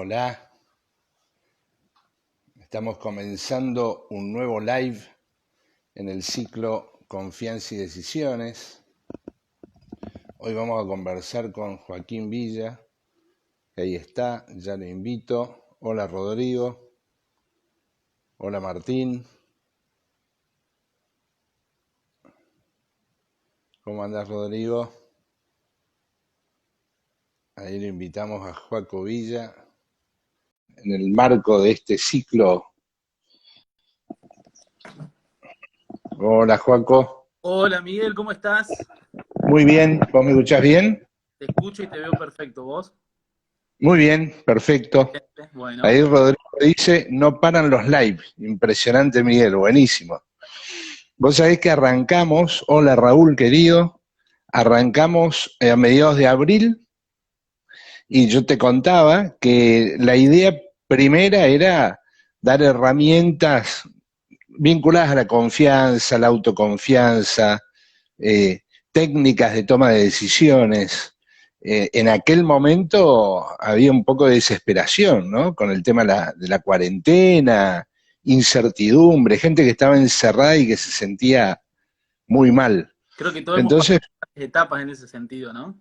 Hola, estamos comenzando un nuevo live en el ciclo Confianza y Decisiones. Hoy vamos a conversar con Joaquín Villa, que ahí está, ya lo invito. Hola Rodrigo, hola Martín. ¿Cómo andás Rodrigo? Ahí lo invitamos a Joaco Villa en el marco de este ciclo. Hola Joaco. Hola Miguel, ¿cómo estás? Muy bien, ¿vos me escuchás bien? Te escucho y te veo perfecto. ¿Vos? Muy bien, perfecto. Bueno, Ahí Rodrigo dice, no paran los lives. Impresionante, Miguel, buenísimo. Vos sabés que arrancamos, hola Raúl querido, arrancamos a mediados de abril y yo te contaba que la idea primera era dar herramientas vinculadas a la confianza, la autoconfianza, eh, técnicas de toma de decisiones. En aquel momento había un poco de desesperación, ¿no? Con el tema de la cuarentena, incertidumbre, gente que estaba encerrada y que se sentía muy mal. creo que todos hemos pasado Entonces, varias etapas en ese sentido, ¿no?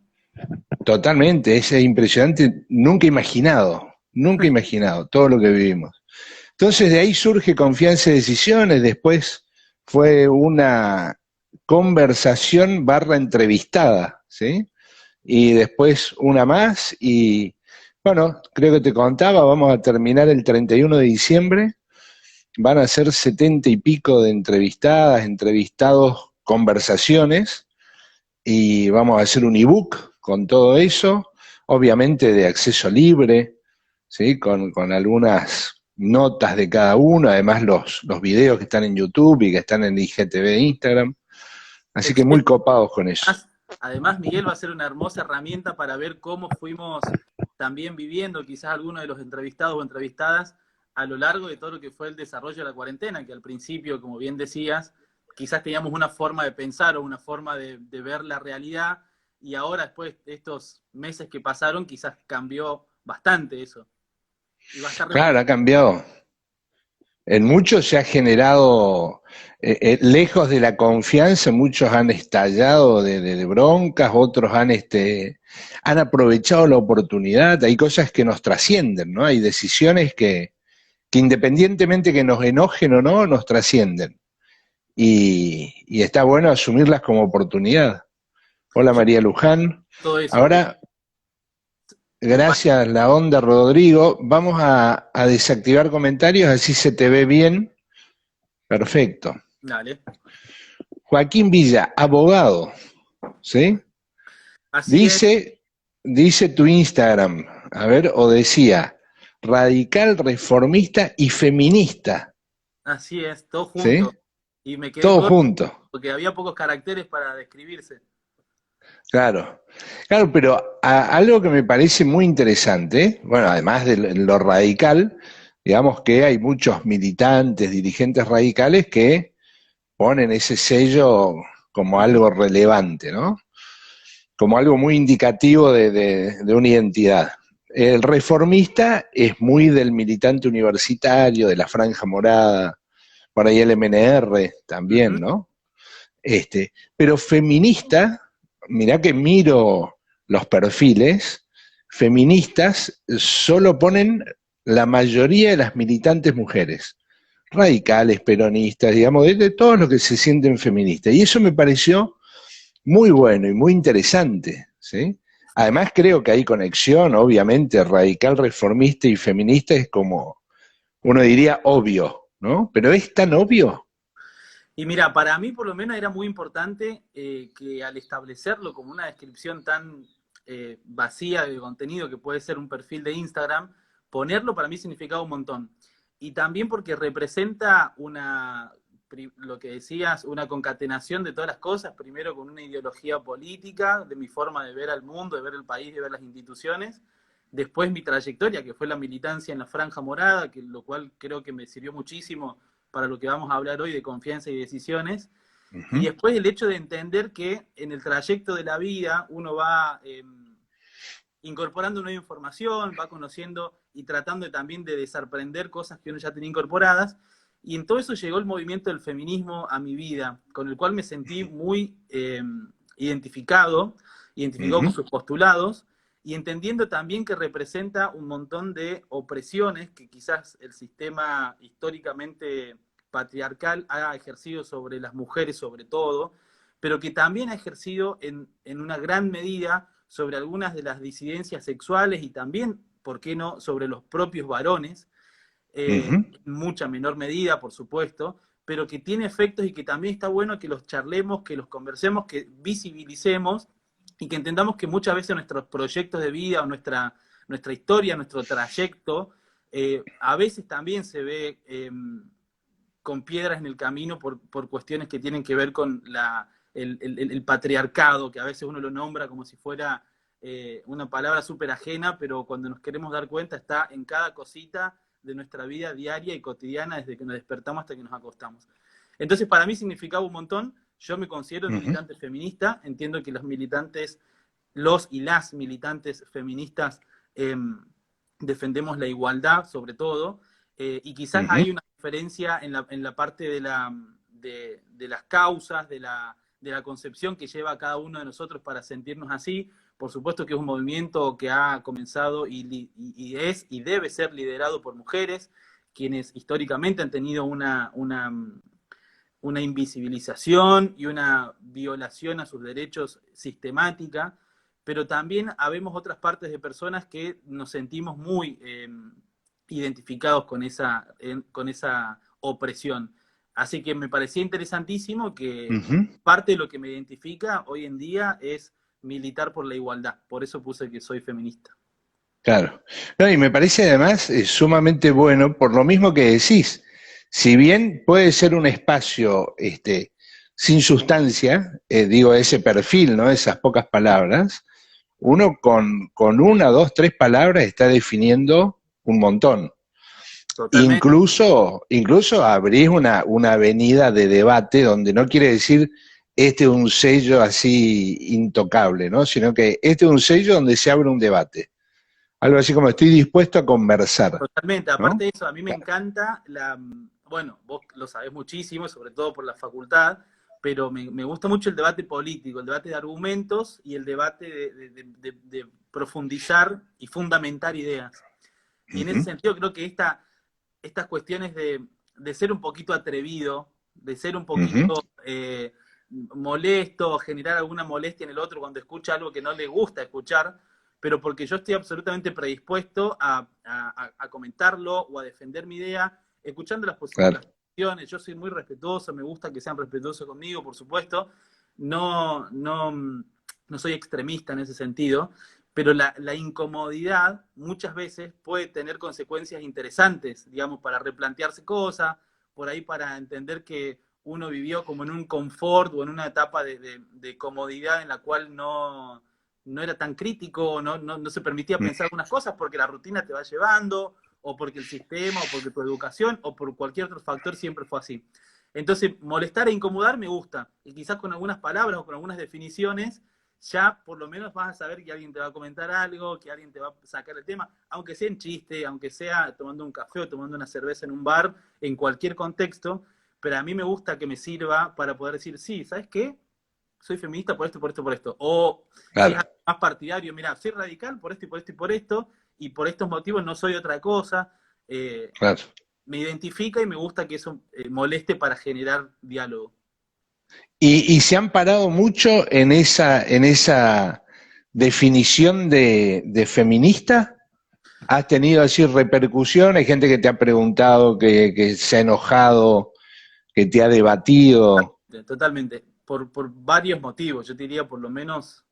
totalmente, es impresionante, nunca imaginado todo lo que vivimos. Entonces, de ahí surge Confianza y Decisiones, después fue una conversación barra entrevistada, ¿sí? Y después una más y bueno, creo que te contaba, vamos a terminar el 31 de diciembre, van a ser 70 y pico de entrevistadas, entrevistados, conversaciones y vamos a hacer un ebook con todo eso, obviamente de acceso libre, ¿sí? Con algunas notas de cada uno, además los videos que están en YouTube y que están en IGTV de Instagram, así que muy Excelente. copados con eso. Además, Miguel va a ser una hermosa herramienta para ver cómo fuimos también viviendo quizás algunos de los entrevistados o entrevistadas a lo largo de todo lo que fue el desarrollo de la cuarentena, que al principio, como bien decías, quizás teníamos una forma de pensar o una forma de ver la realidad y ahora después de estos meses que pasaron quizás cambió bastante eso y va a estar Claro, reflejado. ha cambiado. En muchos se ha generado, lejos de la confianza, muchos han estallado de broncas, otros han aprovechado la oportunidad. Hay cosas que nos trascienden, ¿no? Hay decisiones que independientemente que nos enojen o no, nos trascienden. Y está bueno asumirlas como oportunidad. Hola Yo María Luján. todo eso. Ahora, Me pa- gracias la onda Rodrigo, vamos a desactivar comentarios, así se te ve bien. Perfecto. Dale. Joaquín Villa, abogado, ¿sí? Así es, Dice tu Instagram, a ver, o decía, radical, reformista y feminista, así es, todo ¿sí? junto. Y me quedé Todo corto junto, porque había pocos caracteres para describirse. claro. Claro, pero algo que me parece muy interesante, bueno, además de lo radical, digamos que hay muchos militantes, dirigentes radicales que ponen ese sello como Ujú. algo relevante, ¿no? Como algo muy indicativo de una identidad. El reformista es muy del militante universitario, de la franja morada, por ahí el MNR Ujú. también, ¿no? Pero feminista, mirá que miro los perfiles, feministas solo ponen la mayoría de las militantes mujeres, radicales, peronistas, digamos, de todos los que se sienten feministas. Y eso me pareció muy bueno y muy interesante, ¿sí? Además creo que hay conexión, obviamente, radical, reformista y feminista es como, uno diría, obvio, ¿no? Pero es tan obvio. Y mira, para mí por lo menos era muy importante que al establecerlo como una descripción tan vacía de contenido que puede ser un perfil de Instagram, ponerlo para mí significaba un montón. Y también porque representa lo que decías, una concatenación de todas las cosas, primero con una ideología política, de mi forma de ver al mundo, de ver el país, de ver las instituciones, después mi trayectoria, que fue la militancia en la Franja Morada, que, lo cual creo que me sirvió muchísimo para lo que vamos a hablar hoy de confianza y decisiones. Uh Y -huh. después el hecho de entender que en el trayecto de la vida uno va incorporando nueva información, va conociendo y tratando también de desaprender cosas que uno ya tenía incorporadas. Y en todo eso llegó el movimiento del feminismo a mi vida, con el cual me sentí muy identificado con sus postulados, y entendiendo también que representa un montón de opresiones que quizás el sistema históricamente patriarcal ha ejercido sobre las mujeres sobre todo, pero que también ha ejercido en una gran medida sobre algunas de las disidencias sexuales y también, ¿por qué no?, sobre los propios varones, en mucha menor medida, por supuesto, pero que tiene efectos y que también está bueno que los charlemos, que los conversemos, que visibilicemos y que entendamos que muchas veces nuestros proyectos de vida o nuestra historia, nuestro trayecto, a veces también se ve con piedras en el camino por cuestiones que tienen que ver con el patriarcado, que a veces uno lo nombra como si fuera una palabra súper ajena, pero cuando nos queremos dar cuenta está en cada cosita de nuestra vida diaria y cotidiana, desde que nos despertamos hasta que nos acostamos. Entonces, para mí significaba un montón. Yo me considero militante feminista, entiendo que los y las militantes feministas defendemos la igualdad, sobre todo, y quizás hay una diferencia en la parte de las causas, de la concepción que lleva a cada uno de nosotros para sentirnos así. Por supuesto que es un movimiento que ha comenzado y es y debe ser liderado por mujeres, quienes históricamente han tenido una invisibilización y una violación a sus derechos sistemática, pero también habemos otras partes de personas que nos sentimos muy identificados con esa opresión. Así que me parecía interesantísimo que parte de lo que me identifica hoy en día es militar por la igualdad. Por eso puse que soy feminista. Claro. No, y me parece además sumamente bueno, por lo mismo que decís, si bien puede ser un espacio sin sustancia, digo, ese perfil, ¿no? Esas pocas palabras, uno con una, dos, tres palabras está definiendo un montón. Totalmente. Incluso abrís una avenida de debate donde no quiere decir este es un sello así intocable, ¿no? Sino que este es un sello donde se abre un debate. Algo así como estoy dispuesto a conversar. Totalmente, ¿No? aparte de eso, a mí me encanta bueno, vos lo sabés muchísimo, sobre todo por la facultad, pero me gusta mucho el debate político, el debate de argumentos y el debate de profundizar y fundamentar ideas. Y en ese sentido creo que estas cuestiones de ser un poquito atrevido, de ser un poquito molesto, generar alguna molestia en el otro cuando escucha algo que no le gusta escuchar, pero porque yo estoy absolutamente predispuesto a comentarlo o a defender mi idea, escuchando las posiciones. Yo soy muy respetuoso, me gusta que sean respetuosos conmigo, por supuesto. No soy extremista en ese sentido, pero la incomodidad muchas veces puede tener consecuencias interesantes, digamos, para replantearse cosas, por ahí para entender que uno vivió como en un confort o en una etapa de comodidad en la cual no era tan crítico, no se permitía pensar algunas cosas porque la rutina te va llevando, o porque el sistema, o porque tu educación, o por cualquier otro factor siempre fue así. Entonces, molestar e incomodar me gusta, y quizás con algunas palabras o con algunas definiciones, ya por lo menos vas a saber que alguien te va a comentar algo, que alguien te va a sacar el tema, aunque sea en chiste, aunque sea tomando un café o tomando una cerveza en un bar, en cualquier contexto, pero a mí me gusta que me sirva para poder decir, sí, ¿sabes qué? Soy feminista por esto, por esto, por esto. O si es más partidario, mira, soy radical por esto y por esto y por esto, y por estos motivos no soy otra cosa. Me identifica y me gusta que eso moleste para generar diálogo. Y se han parado mucho en esa definición de feminista. ¿Has tenido así repercusión? Hay gente que te ha preguntado, que se ha enojado, que te ha debatido. Totalmente. Por varios motivos, yo diría por lo menos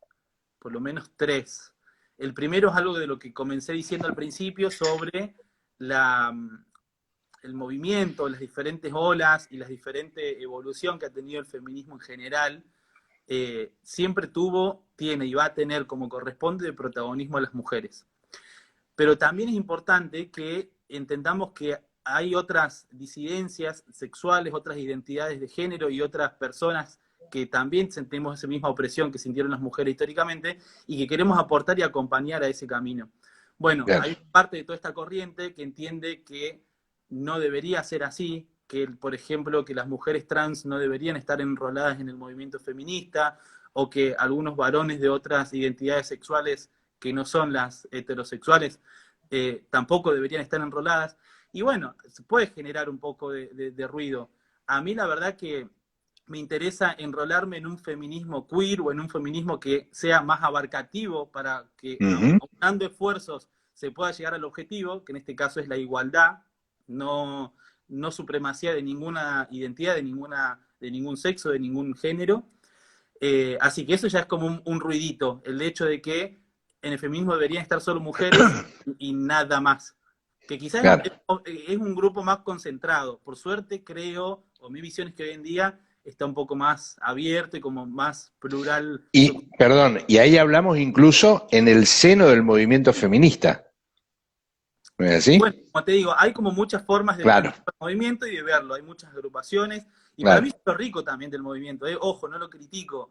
tres. El primero es algo de lo que comencé diciendo al principio sobre el movimiento, las diferentes olas y la diferente evolución que ha tenido el feminismo en general. Siempre tiene y va a tener como corresponde de protagonismo a las mujeres. Pero también es importante que entendamos que hay otras disidencias sexuales, otras identidades de género y otras personas que también sentimos esa misma opresión que sintieron las mujeres históricamente y que queremos aportar y acompañar a ese camino. Bueno, Claro. hay parte de toda esta corriente que entiende que no debería ser así, que, por ejemplo, que las mujeres trans no deberían estar enroladas en el movimiento feminista, o que algunos varones de otras identidades sexuales que no son las heterosexuales tampoco deberían estar enroladas. Y bueno, se puede generar un poco de ruido. A mí la verdad que me interesa enrolarme en un feminismo queer o en un feminismo que sea más abarcativo para que, aunando esfuerzos, se pueda llegar al objetivo, que en este caso es la igualdad, no, no supremacía de ninguna identidad, de ningún sexo, de ningún género. Así que eso ya es como un ruidito, el hecho de que en el feminismo deberían estar solo mujeres y nada más. Que quizás Claro. es un grupo más concentrado. Por suerte creo, o mi visión es que hoy en día está un poco más abierto y como más plural. Y, perdón, y ahí hablamos incluso en el seno del movimiento feminista. ¿No es así? Bueno, como te digo, hay como muchas formas de Claro, pensar el movimiento y de verlo. Hay muchas agrupaciones. Y para mí claro. es lo rico también del movimiento. Ojo, no lo critico.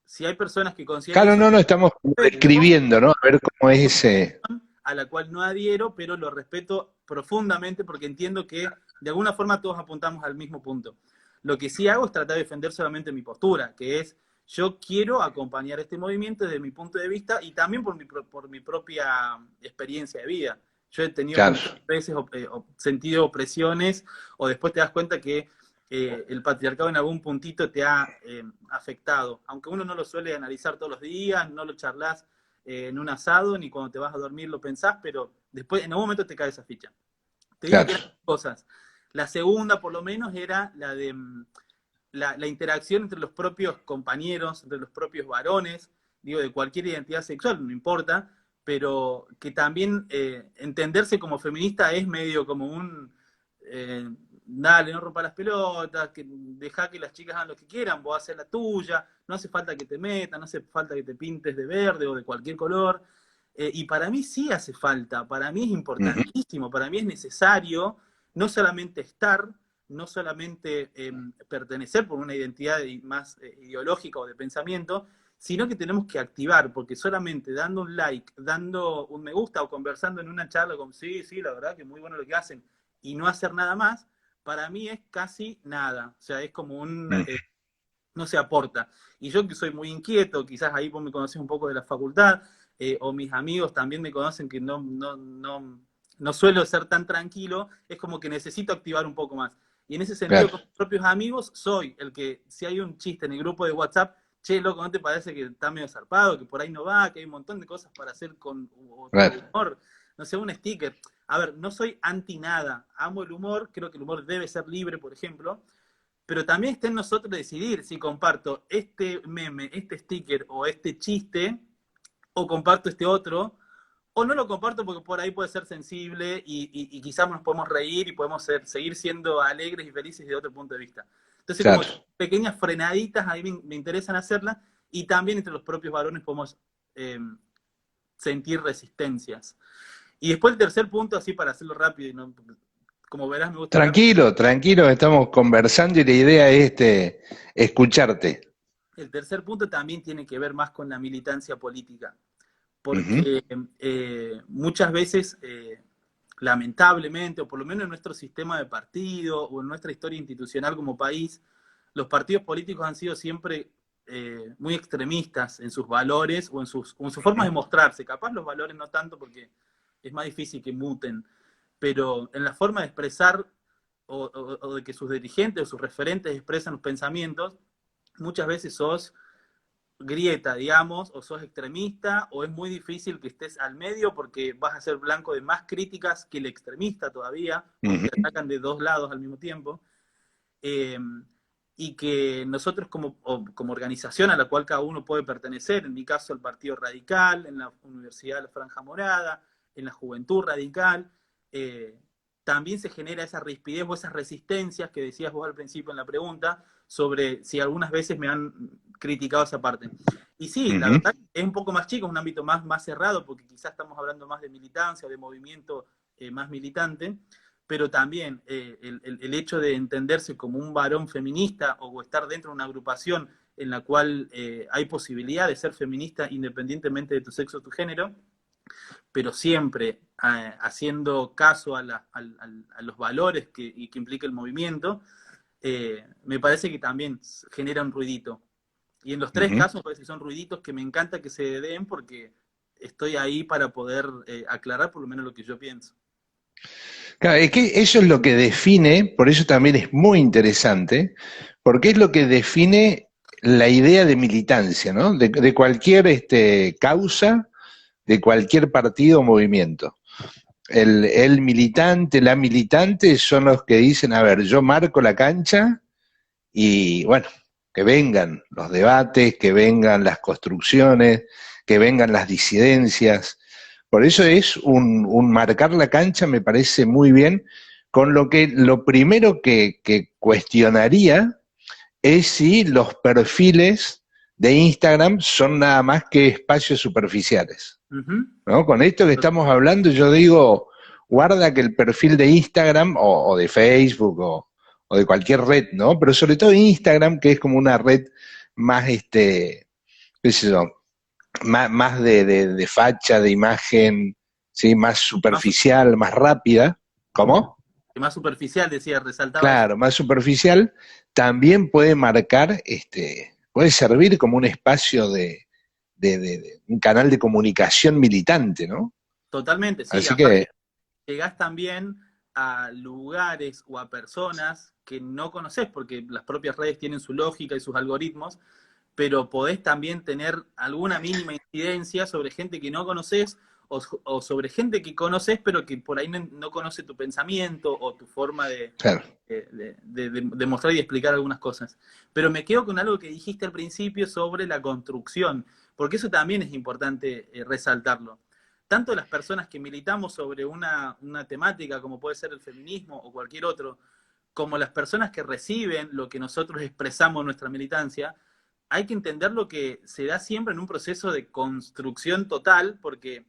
Si hay personas que consideran Claro, eso, no, no, estamos describiendo, ¿no? A ver cómo es ese. a la cual no adhiero, pero lo respeto profundamente porque entiendo que de alguna forma todos apuntamos al mismo punto. Lo que sí hago es tratar de defender solamente mi postura, que es yo quiero acompañar este movimiento desde mi punto de vista y también por mi propia experiencia de vida. Yo he tenido Claro, muchas veces sentido opresiones o después te das cuenta que el patriarcado en algún puntito te ha afectado. Aunque uno no lo suele analizar todos los días, no lo charlas en un asado, ni cuando te vas a dormir lo pensás, pero después en algún momento te cae esa ficha. Te digo que claro. eran dos cosas. La segunda, por lo menos, era la de la interacción entre los propios compañeros, entre los propios varones, digo, de cualquier identidad sexual, no importa, pero que también entenderse como feminista es medio como un dale, no rompa las pelotas, que deja que las chicas hagan lo que quieran, vos haces la tuya, no hace falta que te metas, no hace falta que te pintes de verde o de cualquier color. Y para mí sí hace falta, para mí es importantísimo, para mí es necesario no solamente estar, no solamente pertenecer por una identidad más ideológica o de pensamiento, sino que tenemos que activar, porque solamente dando un like, dando un me gusta o conversando en una charla con sí, sí, la verdad que muy bueno lo que hacen, y no hacer nada más, para mí es casi nada. O sea, es como no se aporta. Y yo que soy muy inquieto, quizás ahí vos me conocés un poco de la facultad, o mis amigos también me conocen que no suelo ser tan tranquilo, es como que necesito activar un poco más. Y en ese sentido, Claro. con mis propios amigos, soy el que, si hay un chiste en el grupo de WhatsApp, che, loco, ¿no te parece que está medio zarpado, que por ahí no va, que hay un montón de cosas para hacer con Claro. humor? No sé, un sticker. A ver, no soy anti nada, amo el humor, creo que el humor debe ser libre, por ejemplo, pero también está en nosotros decidir si comparto este meme, este sticker o este chiste, o comparto este otro, o no lo comparto porque por ahí puede ser sensible y quizás nos podemos reír y podemos seguir siendo alegres y felices de otro punto de vista. Entonces, Claro. como pequeñas frenaditas, a mí me interesan hacerlas, y también entre los propios varones podemos sentir resistencias. Y después el tercer punto, así para hacerlo rápido, y no, como verás me gusta hablar. Tranquilo, tranquilo, estamos conversando y la idea es escucharte. El tercer punto también tiene que ver más con la militancia política, porque muchas veces, lamentablemente, o por lo menos en nuestro sistema de partido o en nuestra historia institucional como país, los partidos políticos han sido siempre muy extremistas en sus valores o en sus formas de mostrarse. Capaz los valores no tanto porque es más difícil que muten, pero en la forma de expresar o de que sus dirigentes o sus referentes expresan los pensamientos, muchas veces sos grieta, digamos, o sos extremista, o es muy difícil que estés al medio porque vas a ser blanco de más críticas que el extremista todavía, porque te atacan de dos lados al mismo tiempo. Y que nosotros como organización a la cual cada uno puede pertenecer, en mi caso el Partido Radical, en la Universidad de la Franja Morada, en la Juventud Radical, también se genera esa rispidez o esas resistencias que decías vos al principio en la pregunta, sobre si algunas veces me han criticado esa parte. Y sí, la verdad es un poco más chico, es un ámbito más cerrado, porque quizás estamos hablando más de militancia o de movimiento más militante, pero también el hecho de entenderse como un varón feminista o estar dentro de una agrupación en la cual hay posibilidad de ser feminista independientemente de tu sexo o tu género, pero siempre haciendo caso a los valores que implica el movimiento, me parece que también genera un ruidito. Y en los tres casos me parece que son ruiditos que me encanta que se den porque estoy ahí para poder aclarar por lo menos lo que yo pienso. Claro, es que eso es lo que define, por eso también es muy interesante, porque es lo que define la idea de militancia, ¿no? De cualquier causa, de cualquier partido o movimiento. El militante, la militante son los que dicen, a ver, yo marco la cancha y bueno, que vengan los debates, que vengan las construcciones, que vengan las disidencias. Por eso es un marcar la cancha, me parece muy bien, con lo que lo primero que cuestionaría es si los perfiles de Instagram son nada más que espacios superficiales. ¿No? Con esto que estamos hablando, yo digo, guarda que el perfil de Instagram o de Facebook o de cualquier red, ¿no? Pero sobre todo Instagram, que es como una red más, qué sé yo, más de facha, de imagen, ¿sí? Más superficial, más rápida. ¿Cómo? Más superficial, decía, resaltaba. Claro, más superficial, también puede marcar, puede servir como un espacio de un canal de comunicación militante, ¿no? Totalmente, sí. Así que llegás también a lugares o a personas que no conoces, porque las propias redes tienen su lógica y sus algoritmos, pero podés también tener alguna mínima incidencia sobre gente que no conoces o sobre gente que conoces, pero que por ahí no conoce tu pensamiento o tu forma claro. de mostrar y explicar algunas cosas. Pero me quedo con algo que dijiste al principio sobre la construcción, porque eso también es importante resaltarlo. Tanto las personas que militamos sobre una temática como puede ser el feminismo o cualquier otro, como las personas que reciben lo que nosotros expresamos en nuestra militancia, hay que entender lo que se da siempre en un proceso de construcción total, porque,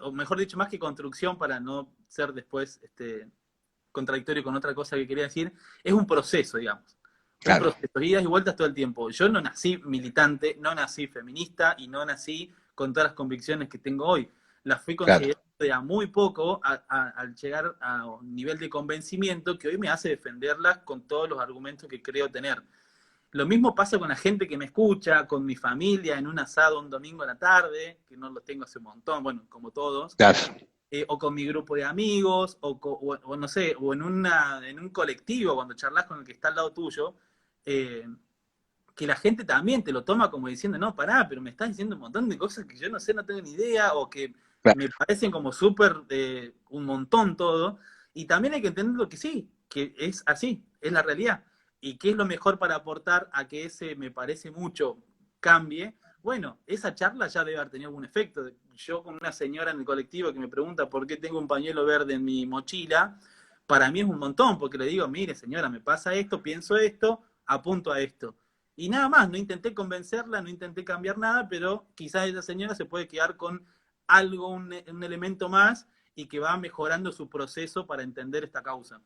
o mejor dicho, más que construcción, para no ser después contradictorio con otra cosa que quería decir, es un proceso, digamos. Claro. Un proceso, idas y vueltas todo el tiempo. Yo no nací militante, no nací feminista y no nací con todas las convicciones que tengo hoy. Las fui considerando de a muy poco al llegar a un nivel de convencimiento que hoy me hace defenderlas con todos los argumentos que creo tener. Lo mismo pasa con la gente que me escucha, con mi familia en un asado un domingo a la tarde, que no lo tengo hace un montón, bueno, como todos, Claro. O con mi grupo de amigos, o no sé, o en un colectivo, cuando charlas con el que está al lado tuyo, que la gente también te lo toma como diciendo, no, pará, pero me estás diciendo un montón de cosas que yo no sé, no tengo ni idea, o que me parecen como súper un montón todo, y también hay que entender lo que sí, que es así, es la realidad. ¿Y qué es lo mejor para aportar a que ese me parece mucho cambie? Bueno, esa charla ya debe haber tenido algún efecto. Yo con una señora en el colectivo que me pregunta por qué tengo un pañuelo verde en mi mochila, para mí es un montón, porque le digo, mire señora, me pasa esto, pienso esto, apunto a esto. Y nada más, no intenté convencerla, no intenté cambiar nada, pero quizás esa señora se puede quedar con algo, un elemento más, y que va mejorando su proceso para entender esta causa.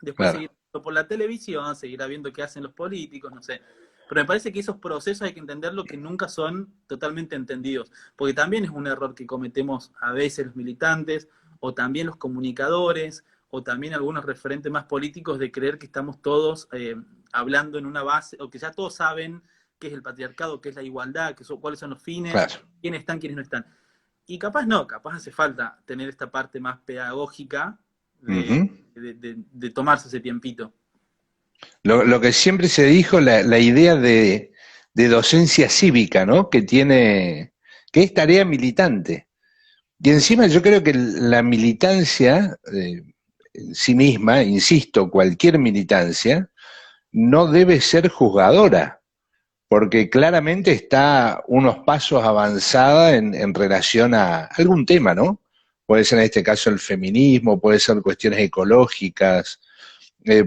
Después seguir por la televisión, seguirá viendo qué hacen los políticos, no sé. Pero me parece que esos procesos hay que entenderlo que nunca son totalmente entendidos, porque también es un error que cometemos a veces los militantes, o también los comunicadores, o también algunos referentes más políticos de creer que estamos todos hablando en una base, o que ya todos saben qué es el patriarcado, qué es la igualdad, cuáles son los fines, quiénes están, quiénes no están. Y capaz no, capaz hace falta tener esta parte más pedagógica de tomarse ese tiempito. Lo que siempre se dijo, la idea de docencia cívica, ¿no? Que es tarea militante. Y encima yo creo que la militancia en sí misma, insisto, cualquier militancia, no debe ser juzgadora, porque claramente está unos pasos avanzada en relación a algún tema, ¿no? Puede ser en este caso el feminismo, puede ser cuestiones ecológicas,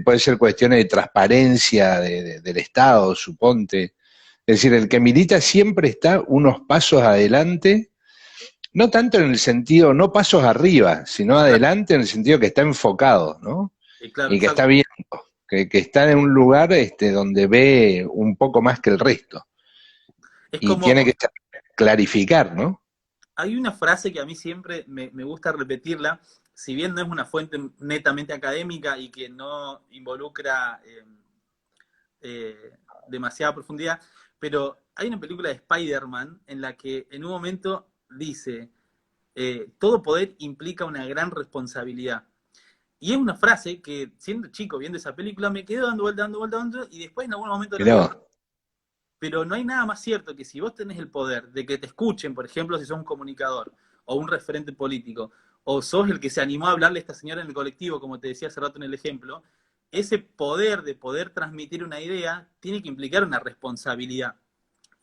puede ser cuestiones de transparencia del Estado, suponte. Es decir, el que milita siempre está unos pasos adelante, no tanto en el sentido, no pasos arriba, sino adelante en el sentido que está enfocado, ¿no? Claro, y que está viendo, que está en un lugar donde ve un poco más que el resto. Es y tiene como, que clarificar, ¿no? hay una frase que a mí siempre me gusta repetirla, si bien no es una fuente netamente académica y que no involucra demasiada profundidad, pero hay una película de Spider-Man en la que en un momento dice, todo poder implica una gran responsabilidad. Y es una frase que, siendo chico, viendo esa película, me quedó dando vuelta, dando vuelta, dando vuelta, y después en algún momento la Mirá vi. vos. Pero no hay nada más cierto que si vos tenés el poder de que te escuchen, por ejemplo, si sos un comunicador o un referente político, o sos el que se animó a hablarle a esta señora en el colectivo, como te decía hace rato en el ejemplo, ese poder de poder transmitir una idea tiene que implicar una responsabilidad.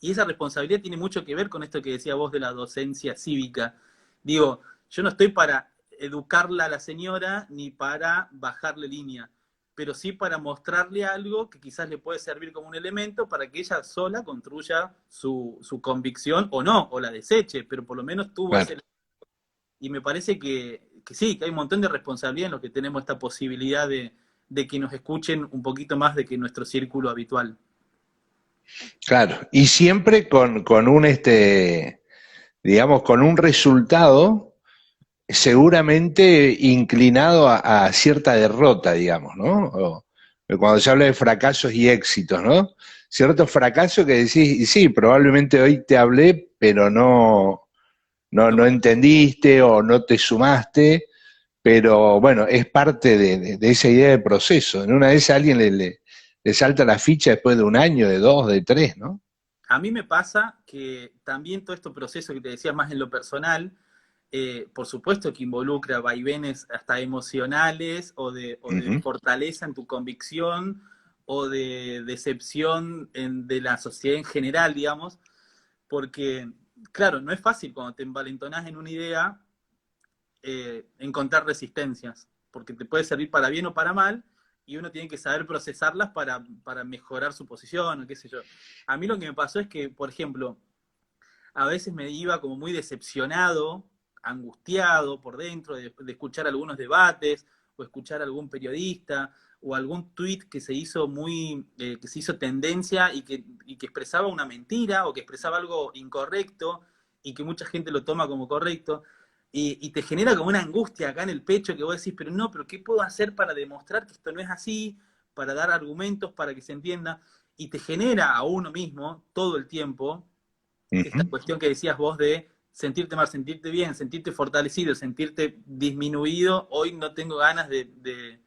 Y esa responsabilidad tiene mucho que ver con esto que decía vos de la docencia cívica. Digo, yo no estoy para educarla a la señora ni para bajarle línea, pero sí para mostrarle algo que quizás le puede servir como un elemento para que ella sola construya su convicción o no, o la deseche, pero por lo menos tuvo Claro. ese... Y me parece que sí, que hay un montón de responsabilidad en los que tenemos esta posibilidad de que nos escuchen un poquito más de que nuestro círculo habitual. Claro, y siempre con un, digamos, con un resultado seguramente inclinado a cierta derrota, digamos, ¿no? Cuando se habla de fracasos y éxitos, ¿no? Ciertos fracasos que decís, y sí, probablemente hoy te hablé, pero No, no entendiste o no te sumaste, pero bueno, es parte de esa idea de proceso. En una vez a alguien le salta la ficha después de un año, de dos, de tres, ¿no? a mí me pasa que también todo este proceso que te decía más en lo personal, por supuesto que involucra vaivenes hasta emocionales o de Ujú. fortaleza en tu convicción o de decepción de la sociedad en general, digamos, porque, claro, no es fácil cuando te envalentonás en una idea encontrar resistencias, porque te puede servir para bien o para mal, y uno tiene que saber procesarlas para mejorar su posición, o qué sé yo. A mí lo que me pasó es que, por ejemplo, a veces me iba como muy decepcionado, angustiado por dentro de escuchar algunos debates, o escuchar algún periodista, o algún tuit que se hizo que se hizo tendencia y que expresaba una mentira, o que expresaba algo incorrecto, y que mucha gente lo toma como correcto. Y te genera como una angustia acá en el pecho que vos decís, pero no, pero ¿qué puedo hacer para demostrar que esto no es así? Para dar argumentos, para que se entienda. Y te genera a uno mismo todo el tiempo esta Ujú. cuestión que decías vos de sentirte mal, sentirte bien, sentirte fortalecido, sentirte disminuido. Hoy no tengo ganas de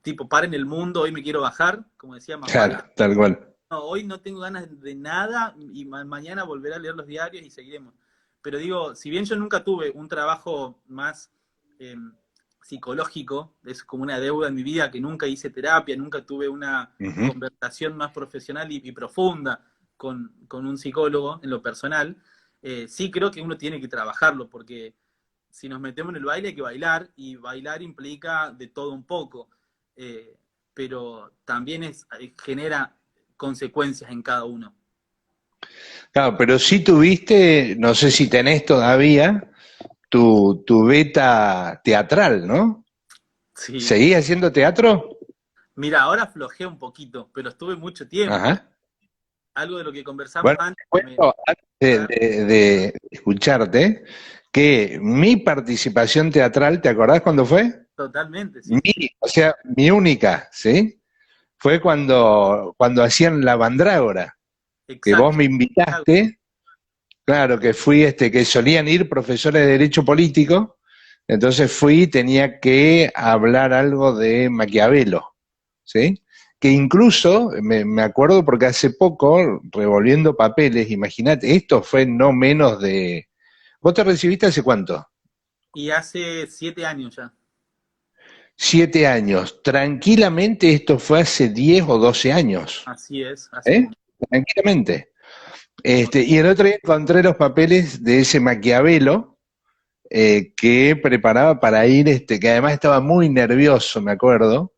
tipo, paren el mundo, hoy me quiero bajar, como decía Claro, Mafalda. tal cual. No, hoy no tengo ganas de nada y mañana volveré a leer los diarios y seguiremos. Pero digo, si bien yo nunca tuve un trabajo más eh, psicológico, es como una deuda en mi vida que nunca hice terapia, nunca tuve una Ujú. conversación más profesional y profunda con un psicólogo en lo personal, sí creo que uno tiene que trabajarlo, porque si nos metemos en el baile hay que bailar, y bailar implica de todo un poco, eh, pero también genera consecuencias en cada uno. Claro, pero sí tuviste, no sé si tenés todavía, tu beta teatral, ¿no? Sí. ¿Seguís haciendo teatro? Mira, ahora aflojé un poquito, pero estuve mucho tiempo. Ajá. Algo de lo que conversamos Bueno, antes te me... cuento, antes de escucharte, que mi participación teatral, ¿te acordás cuándo fue? Totalmente, sí, Mi, sí, o sea, mi única, ¿sí? Fue cuando hacían La Mandrágora, que vos exacto. me invitaste. Claro, que fui, que solían ir profesores de Derecho Político, entonces fui y tenía que hablar algo de Maquiavelo, ¿sí? Que incluso, me acuerdo porque hace poco, revolviendo papeles, imagínate, esto fue no menos de... ¿Vos te recibiste hace cuánto? Y hace 7 años ya. 7 años. Tranquilamente esto fue hace 10 o 12 años, Así es, hace un ¿eh? montón. Tranquilamente. Y el otro día encontré los papeles de ese Maquiavelo, que preparaba para ir, que además estaba muy nervioso, me acuerdo,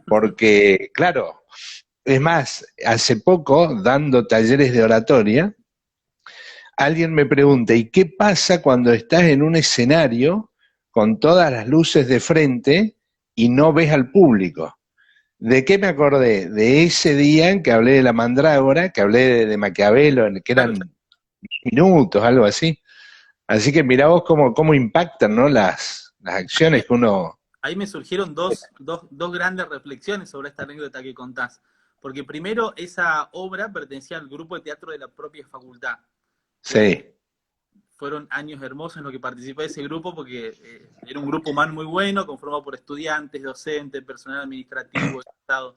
porque, claro, es más, hace poco, dando talleres de oratoria, alguien me pregunta, ¿y qué pasa cuando estás en un escenario con todas las luces de frente y no ves al público? ¿De qué me acordé? De ese día en que hablé de la mandrágora, que hablé de Maquiavelo, en que Claro, eran minutos, algo así. Así que mirá vos cómo impactan, ¿no? Las acciones que uno... ahí me surgieron dos grandes reflexiones sobre esta anécdota que contás. Porque primero, esa obra pertenecía al grupo de teatro de la propia facultad. Sí, Fueron años hermosos en los que participé de ese grupo porque era un grupo humano muy bueno, conformado por estudiantes, docentes, personal administrativo, estados.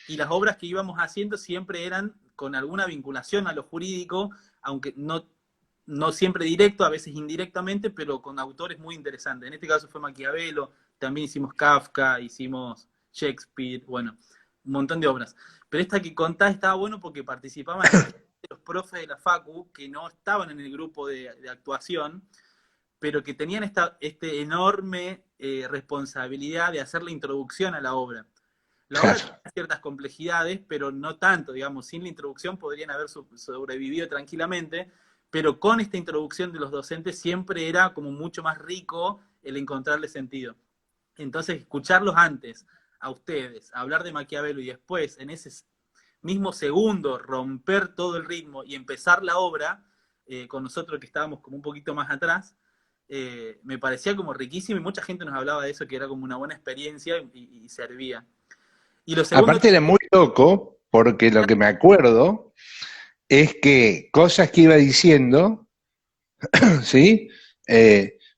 Y las obras que íbamos haciendo siempre eran con alguna vinculación a lo jurídico, aunque no siempre directo, a veces indirectamente, pero con autores muy interesantes. En este caso fue Maquiavelo, también hicimos Kafka, hicimos Shakespeare, bueno, un montón de obras. Pero esta que contás estaba bueno porque participaban los profes de la Facu que no estaban en el grupo de actuación, pero que tenían este enorme responsabilidad de hacer la introducción a la obra. La obra claro. tiene ciertas complejidades, pero no tanto, digamos, sin la introducción podrían haber sobrevivido tranquilamente, pero con esta introducción de los docentes siempre era como mucho más rico el encontrarle sentido. Entonces, escucharlos antes, a ustedes, hablar de Maquiavelo y después, en ese mismo segundo, romper todo el ritmo y empezar la obra, con nosotros que estábamos como un poquito más atrás, me parecía como riquísimo y mucha gente nos hablaba de eso, que era como una buena experiencia y servía. Y lo segundo, Aparte era muy loco, porque lo que me acuerdo es que cosas que iba diciendo, ¿sí?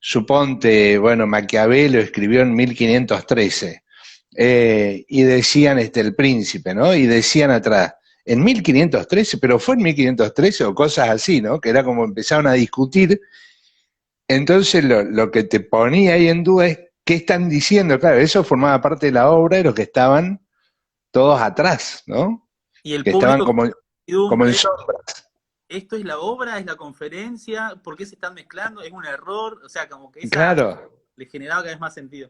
Suponte, bueno, Maquiavelo escribió en 1513, y decían el príncipe, ¿no? Y decían atrás, en 1513, pero fue en 1513 o cosas así, ¿no? Que era como empezaron a discutir. Entonces lo que te ponía ahí en duda es qué están diciendo. Claro, eso formaba parte de la obra de los que estaban todos atrás, ¿no? y el Que estaban público con como en incertidumbre, sombras. ¿esto es la obra, es la conferencia? ¿Por qué se están mezclando? ¿Es un error? O sea, como que esa Claro, le generaba cada vez más sentido.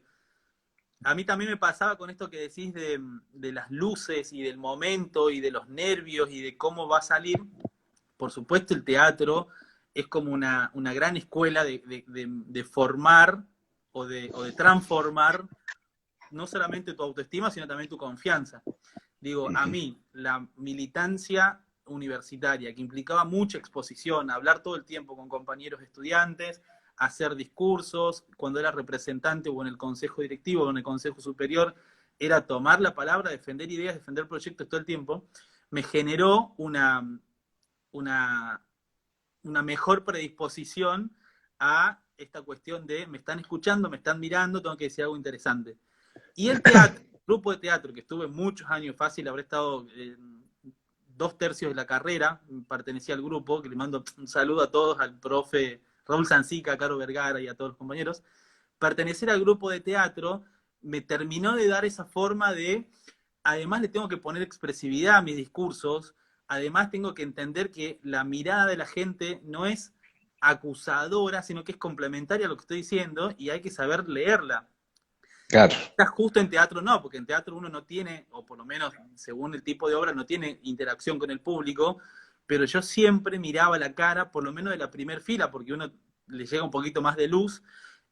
A mí también me pasaba con esto que decís de las luces y del momento y de los nervios y de cómo va a salir. Por supuesto, el teatro es como una gran escuela de formar o de transformar no solamente tu autoestima, sino también tu confianza. Digo, a mí, la militancia universitaria, que implicaba mucha exposición, hablar todo el tiempo con compañeros estudiantes, hacer discursos, cuando era representante o en el consejo directivo o en el consejo superior, era tomar la palabra, defender ideas, defender proyectos todo el tiempo, me generó una, una mejor predisposición a esta cuestión de me están escuchando, me están mirando, tengo que decir algo interesante. Y el teatro, el grupo de teatro, que estuve muchos años, fácil, habré estado 2/3 de la carrera, pertenecía al grupo, que le mando un saludo a todos, al profe Raúl Sancica, a Caro Vergara y a todos los compañeros. Pertenecer al grupo de teatro me terminó de dar esa forma de, además le tengo que poner expresividad a mis discursos, además tengo que entender que la mirada de la gente no es acusadora, sino que es complementaria a lo que estoy diciendo y hay que saber leerla. claro. Justo en teatro no, porque en teatro uno no tiene, o por lo menos según el tipo de obra, no tiene interacción con el público, pero yo siempre miraba la cara, por lo menos de la primer fila, porque uno le llega un poquito más de luz,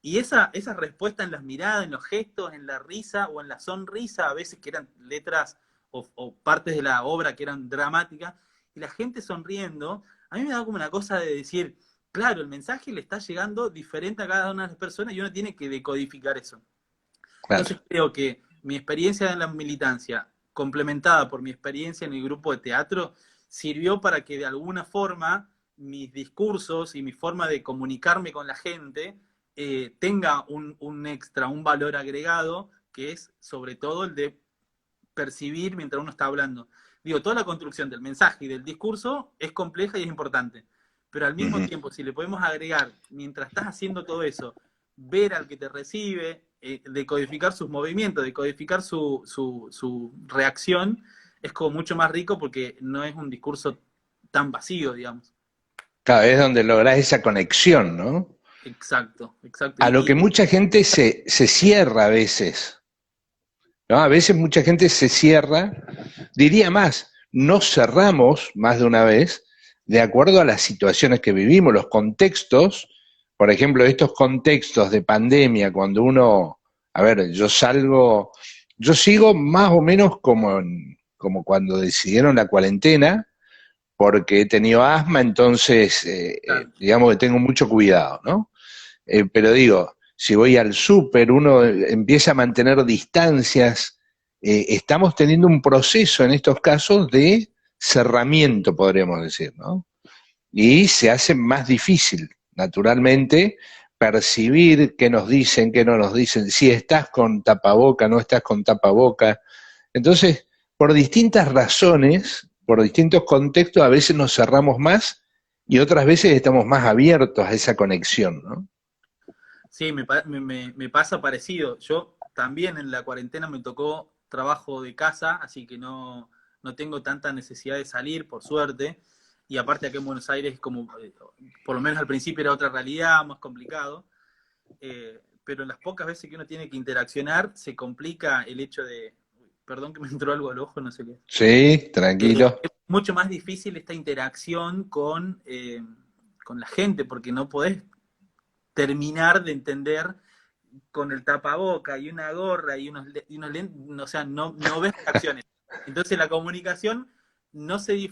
y esa respuesta en las miradas, en los gestos, en la risa o en la sonrisa, a veces que eran letras o partes de la obra que eran dramáticas, y la gente sonriendo, a mí me da como una cosa de decir, claro, el mensaje le está llegando diferente a cada una de las personas y uno tiene que decodificar eso. Claro. Entonces creo que mi experiencia en la militancia, complementada por mi experiencia en el grupo de teatro, sirvió para que de alguna forma mis discursos y mi forma de comunicarme con la gente tenga un extra, un valor agregado, que es sobre todo el de percibir mientras uno está hablando. Digo, toda la construcción del mensaje y del discurso es compleja y es importante, pero al mismo tiempo, si le podemos agregar, mientras estás haciendo todo eso, ver al que te recibe, decodificar sus movimientos, decodificar su reacción, es como mucho más rico porque no es un discurso tan vacío, digamos. Claro, es donde lográs esa conexión, ¿no? Exacto, exacto. A lo que mucha gente se cierra a veces, ¿no? A veces mucha gente se cierra, diría más, nos cerramos más de una vez de acuerdo a las situaciones que vivimos, los contextos, por ejemplo, estos contextos de pandemia, cuando uno, a ver, yo salgo Yo sigo más o menos como cuando decidieron la cuarentena, porque he tenido asma, entonces Claro. digamos que tengo mucho cuidado, ¿no? Pero digo, si voy al súper, uno empieza a mantener distancias. Estamos teniendo un proceso en estos casos de cerramiento, podríamos decir, ¿no? Y se hace más difícil, naturalmente, percibir qué nos dicen, qué no nos dicen, si estás con tapaboca, no estás con tapaboca. Entonces, por distintas razones, por distintos contextos, a veces nos cerramos más y otras veces estamos más abiertos a esa conexión, ¿no? Sí, me pasa parecido. Yo también en la cuarentena me tocó trabajo de casa, así que no tengo tanta necesidad de salir, por suerte. Y aparte acá en Buenos Aires es como, por lo menos al principio era otra realidad, más complicado. Pero en las pocas veces que uno tiene que interaccionar, se complica el hecho de, perdón que me entró algo al ojo, no sé qué. Sí, tranquilo. Es mucho más difícil esta interacción con la gente, porque no podés terminar de entender con el tapaboca y una gorra y unos lentes, o sea, no ves reacciones. Entonces la comunicación no se,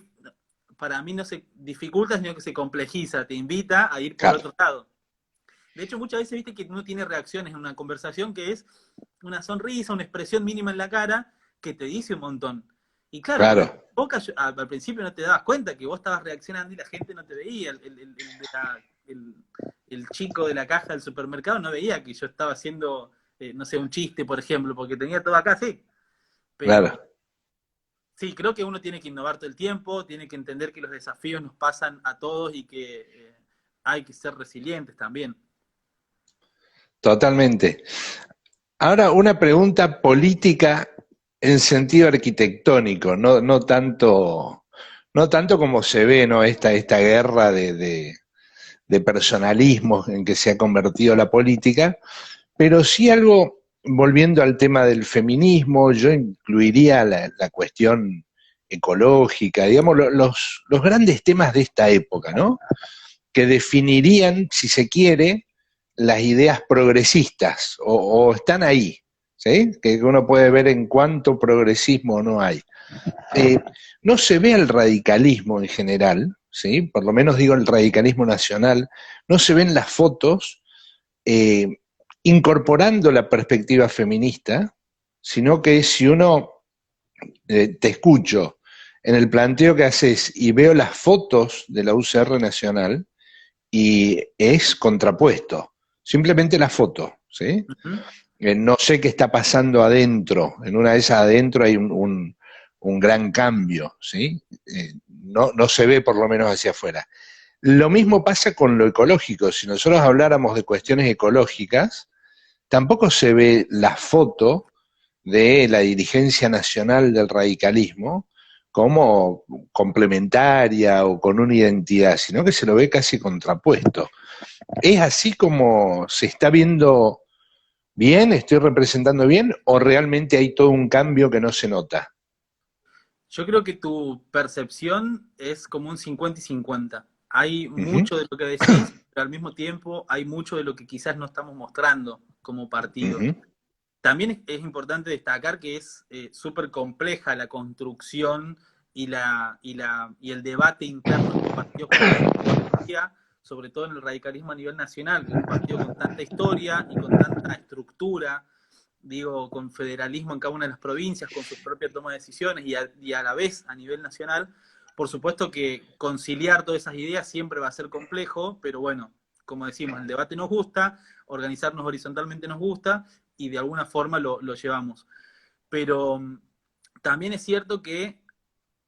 para mí no se dificulta, sino que se complejiza, te invita a ir por Claro, otro lado. De hecho, muchas veces viste que uno tiene reacciones en una conversación que es una sonrisa, una expresión mínima en la cara que te dice un montón. Y claro, con el claro, boca al principio no te dabas cuenta que vos estabas reaccionando y la gente no te veía. El chico de la caja del supermercado no veía que yo estaba haciendo, no sé, un chiste, por ejemplo, porque tenía todo acá, sí. Pero claro. sí, creo que uno tiene que innovar todo el tiempo, tiene que entender que los desafíos nos pasan a todos y que hay que ser resilientes también. Totalmente. Ahora, una pregunta política en sentido arquitectónico, no tanto como se ve, ¿no? Esta guerra de personalismos en que se ha convertido la política, pero sí algo, volviendo al tema del feminismo, yo incluiría la cuestión ecológica, digamos, los grandes temas de esta época, ¿no? Que definirían, si se quiere, las ideas progresistas, o están ahí, ¿sí? Que uno puede ver en cuánto progresismo no hay. Eh, no se ve el radicalismo en general, ¿sí? Por lo menos digo el radicalismo nacional, no se ven las fotos eh, incorporando la perspectiva feminista, sino que si uno te escucho en el planteo que haces y veo las fotos de la UCR Nacional, y es contrapuesto, simplemente la foto, ¿sí? Uh -huh. No sé qué está pasando adentro, en una de esas adentro hay un gran cambio, ¿sí? No se ve por lo menos hacia afuera. Lo mismo pasa con lo ecológico, si nosotros habláramos de cuestiones ecológicas, tampoco se ve la foto de la dirigencia nacional del radicalismo como complementaria o con una identidad, sino que se lo ve casi contrapuesto. ¿Es así como se está viendo bien? ¿Estoy representando bien? ¿O realmente hay todo un cambio que no se nota? Yo creo que tu percepción es como un 50 y 50. Hay Uh -huh, mucho de lo que decís, pero al mismo tiempo hay mucho de lo que quizás no estamos mostrando como uh partido. -huh, También es importante destacar que es súper compleja la construcción y el debate interno de los partidos políticos hoy en día, sobre todo en el radicalismo a nivel nacional, que es un partido con tanta historia y con tanta estructura, digo, con federalismo en cada una de las provincias, con su propia toma de decisiones y a la vez a nivel nacional. Por supuesto que conciliar todas esas ideas siempre va a ser complejo, pero bueno, como decimos, el debate nos gusta, organizarnos horizontalmente nos gusta y de alguna forma lo llevamos. Pero también es cierto que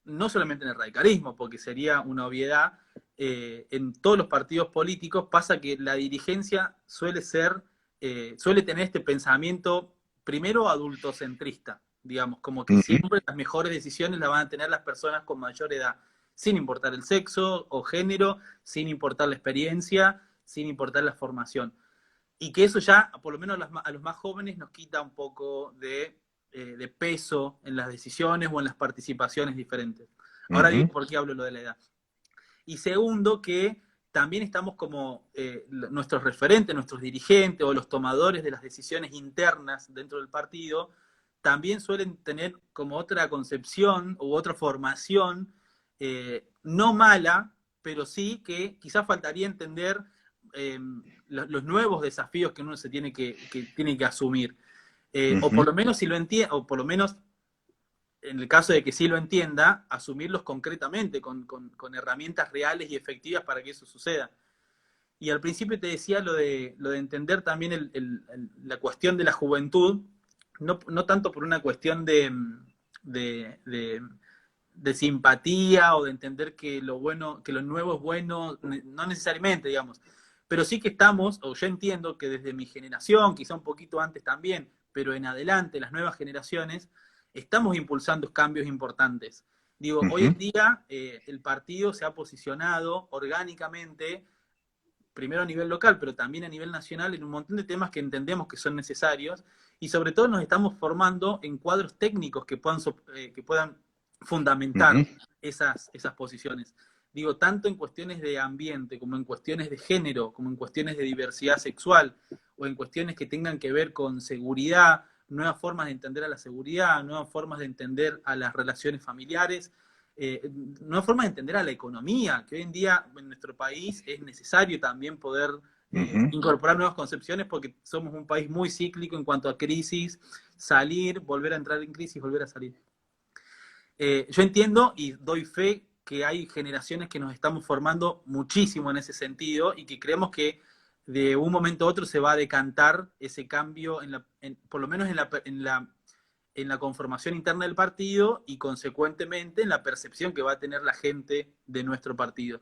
no solamente en el radicalismo, porque sería una obviedad, en todos los partidos políticos pasa que la dirigencia suele tener este pensamiento primero adultocentrista, digamos, como que uh -huh, siempre las mejores decisiones las van a tener las personas con mayor edad, sin importar el sexo o género, sin importar la experiencia, sin importar la formación. Y que eso ya, por lo menos a los más jóvenes, nos quita un poco de peso en las decisiones o en las participaciones diferentes. uh Ahora -huh. digo por qué hablo lo de la edad. Y segundo, que también estamos como nuestros referentes, nuestros dirigentes o los tomadores de las decisiones internas dentro del partido, también suelen tener como otra concepción u otra formación, no mala, pero sí que quizás faltaría entender los nuevos desafíos que uno se tiene que asumir. O por lo menos si lo entiende, o por lo menos en el caso de que sí lo entienda, asumirlos concretamente, con herramientas reales y efectivas para que eso suceda. Y al principio te decía lo de entender también la cuestión de la juventud, no tanto por una cuestión de, de, de simpatía o de entender que lo bueno, que lo nuevo es bueno, no necesariamente, digamos. Pero sí que estamos, o yo entiendo que desde mi generación, quizá un poquito antes también, pero en adelante, las nuevas generaciones, estamos impulsando cambios importantes. Digo, hoy en día el partido se ha posicionado orgánicamente, primero a nivel local, pero también a nivel nacional, en un montón de temas que entendemos que son necesarios, y sobre todo nos estamos formando en cuadros técnicos que puedan fundamentar esas posiciones. Digo, tanto en cuestiones de ambiente, como en cuestiones de género, como en cuestiones de diversidad sexual, o en cuestiones que tengan que ver con seguridad, nuevas formas de entender a la seguridad, nuevas formas de entender a las relaciones familiares, nuevas formas de entender a la economía, que hoy en día en nuestro país es necesario también poder incorporar nuevas concepciones porque somos un país muy cíclico en cuanto a crisis, salir, volver a entrar en crisis, volver a salir. Yo entiendo y doy fe que hay generaciones que nos estamos formando muchísimo en ese sentido y que creemos que de un momento a otro se va a decantar ese cambio, por lo menos en la conformación interna del partido y consecuentemente en la percepción que va a tener la gente de nuestro partido.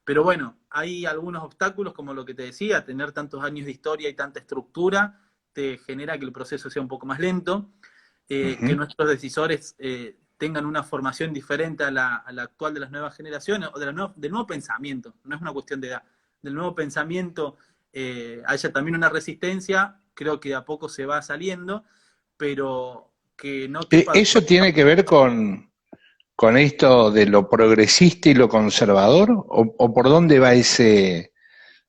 Pero bueno, hay algunos obstáculos, como lo que te decía, tener tantos años de historia y tanta estructura te genera que el proceso sea un poco más lento, que nuestros decisores tengan una formación diferente a la actual de las nuevas generaciones, o del nuevo pensamiento, no es una cuestión de edad, del nuevo pensamiento haya también una resistencia, creo que de a poco se va saliendo, pero que no quepa... ¿Eso tiene que ver con esto de lo progresista y lo conservador? ¿O por dónde va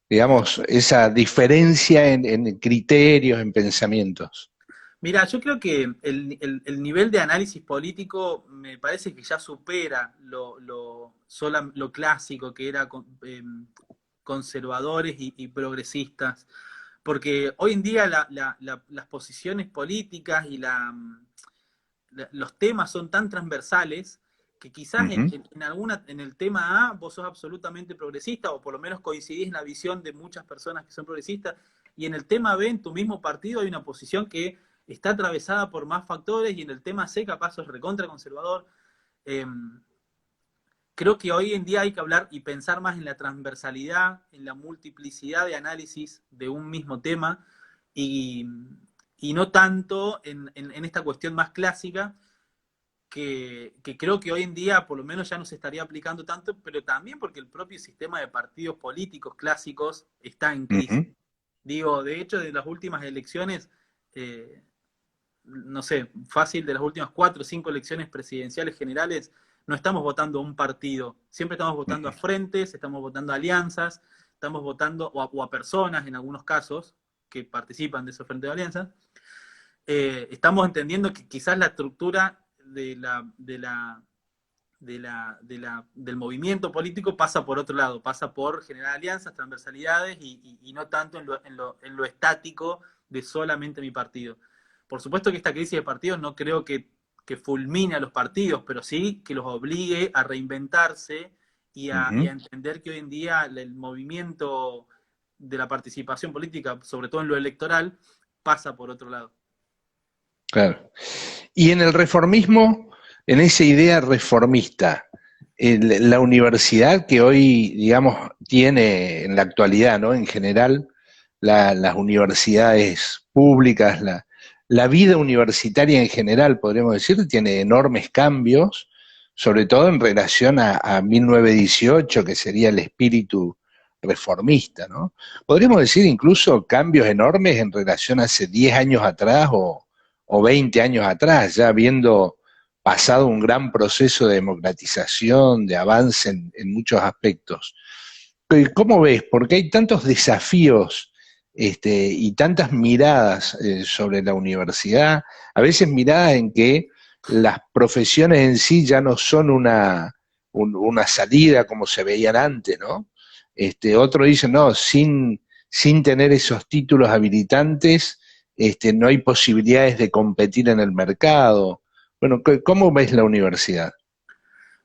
digamos, esa diferencia en criterios, en pensamientos? Mira, yo creo que el nivel de análisis político me parece que ya supera lo clásico que era conservadores y progresistas, porque hoy en día las posiciones políticas y los temas son tan transversales que quizás en el tema A vos sos absolutamente progresista, o por lo menos coincidís en la visión de muchas personas que son progresistas, y en el tema B, en tu mismo partido, hay una posición que está atravesada por más factores, y en el tema C capaz sos recontra conservador. Creo que hoy en día hay que hablar y pensar más en la transversalidad, en la multiplicidad de análisis de un mismo tema, y no tanto en esta cuestión más clásica, que creo que hoy en día por lo menos ya no se estaría aplicando tanto, pero también porque el propio sistema de partidos políticos clásicos está en crisis. Digo, de hecho, de las últimas elecciones, no sé, fácil, de las últimas 4 o 5 elecciones presidenciales generales, no estamos votando a un partido, siempre estamos votando a frentes, estamos votando a alianzas, estamos votando o a personas en algunos casos que participan de esos frentes de alianzas. Estamos entendiendo que quizás la estructura del movimiento político pasa por otro lado, pasa por generar alianzas, transversalidades y no tanto en lo estático de solamente mi partido. Por supuesto que esta crisis de partidos no creo que fulmine a los partidos, pero sí que los obligue a reinventarse y a entender que hoy en día el movimiento de la participación política, sobre todo en lo electoral, pasa por otro lado. Claro. Y en el reformismo, en esa idea reformista, la universidad que hoy, digamos, tiene en la actualidad, ¿no? En general, las universidades públicas, la vida universitaria en general, podríamos decir, tiene enormes cambios, sobre todo en relación a 1918, que sería el espíritu reformista, ¿no? Podríamos decir incluso cambios enormes en relación a hace 10 años atrás o 20 años atrás, ya habiendo pasado un gran proceso de democratización, de avance en muchos aspectos. ¿Cómo ves? Porque hay tantos desafíos y tantas miradas sobre la universidad, a veces miradas en que las profesiones en sí ya no son una salida como se veían antes, ¿no? Otro dice, no, sin tener esos títulos habilitantes, no hay posibilidades de competir en el mercado. Bueno, ¿cómo ves la universidad?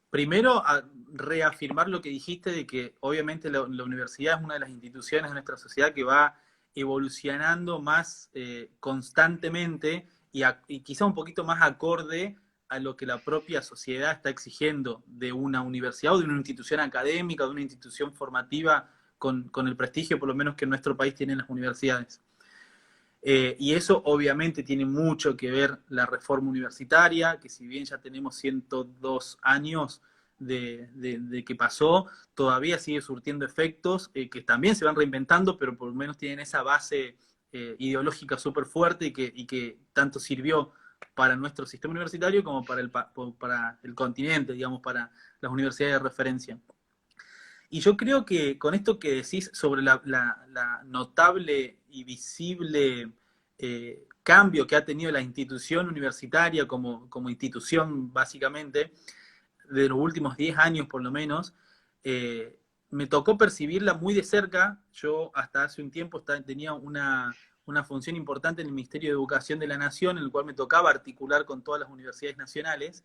Primero, a reafirmar lo que dijiste de que obviamente la universidad es una de las instituciones de nuestra sociedad que va evolucionando más constantemente y quizá un poquito más acorde a lo que la propia sociedad está exigiendo de una universidad o de una institución académica, de una institución formativa con el prestigio por lo menos que en nuestro país tienen las universidades. Y eso obviamente tiene mucho que ver la reforma universitaria, que si bien ya tenemos 102 años de que pasó, todavía sigue surtiendo efectos que también se van reinventando, pero por lo menos tienen esa base ideológica súper fuerte y que tanto sirvió para nuestro sistema universitario como para el continente, digamos, para las universidades de referencia. Y yo creo que con esto que decís sobre la notable y visible cambio que ha tenido la institución universitaria como institución, básicamente, de los últimos 10 años por lo menos, me tocó percibirla muy de cerca. Yo hasta hace un tiempo tenía una función importante en el Ministerio de Educación de la Nación, en el cual me tocaba articular con todas las universidades nacionales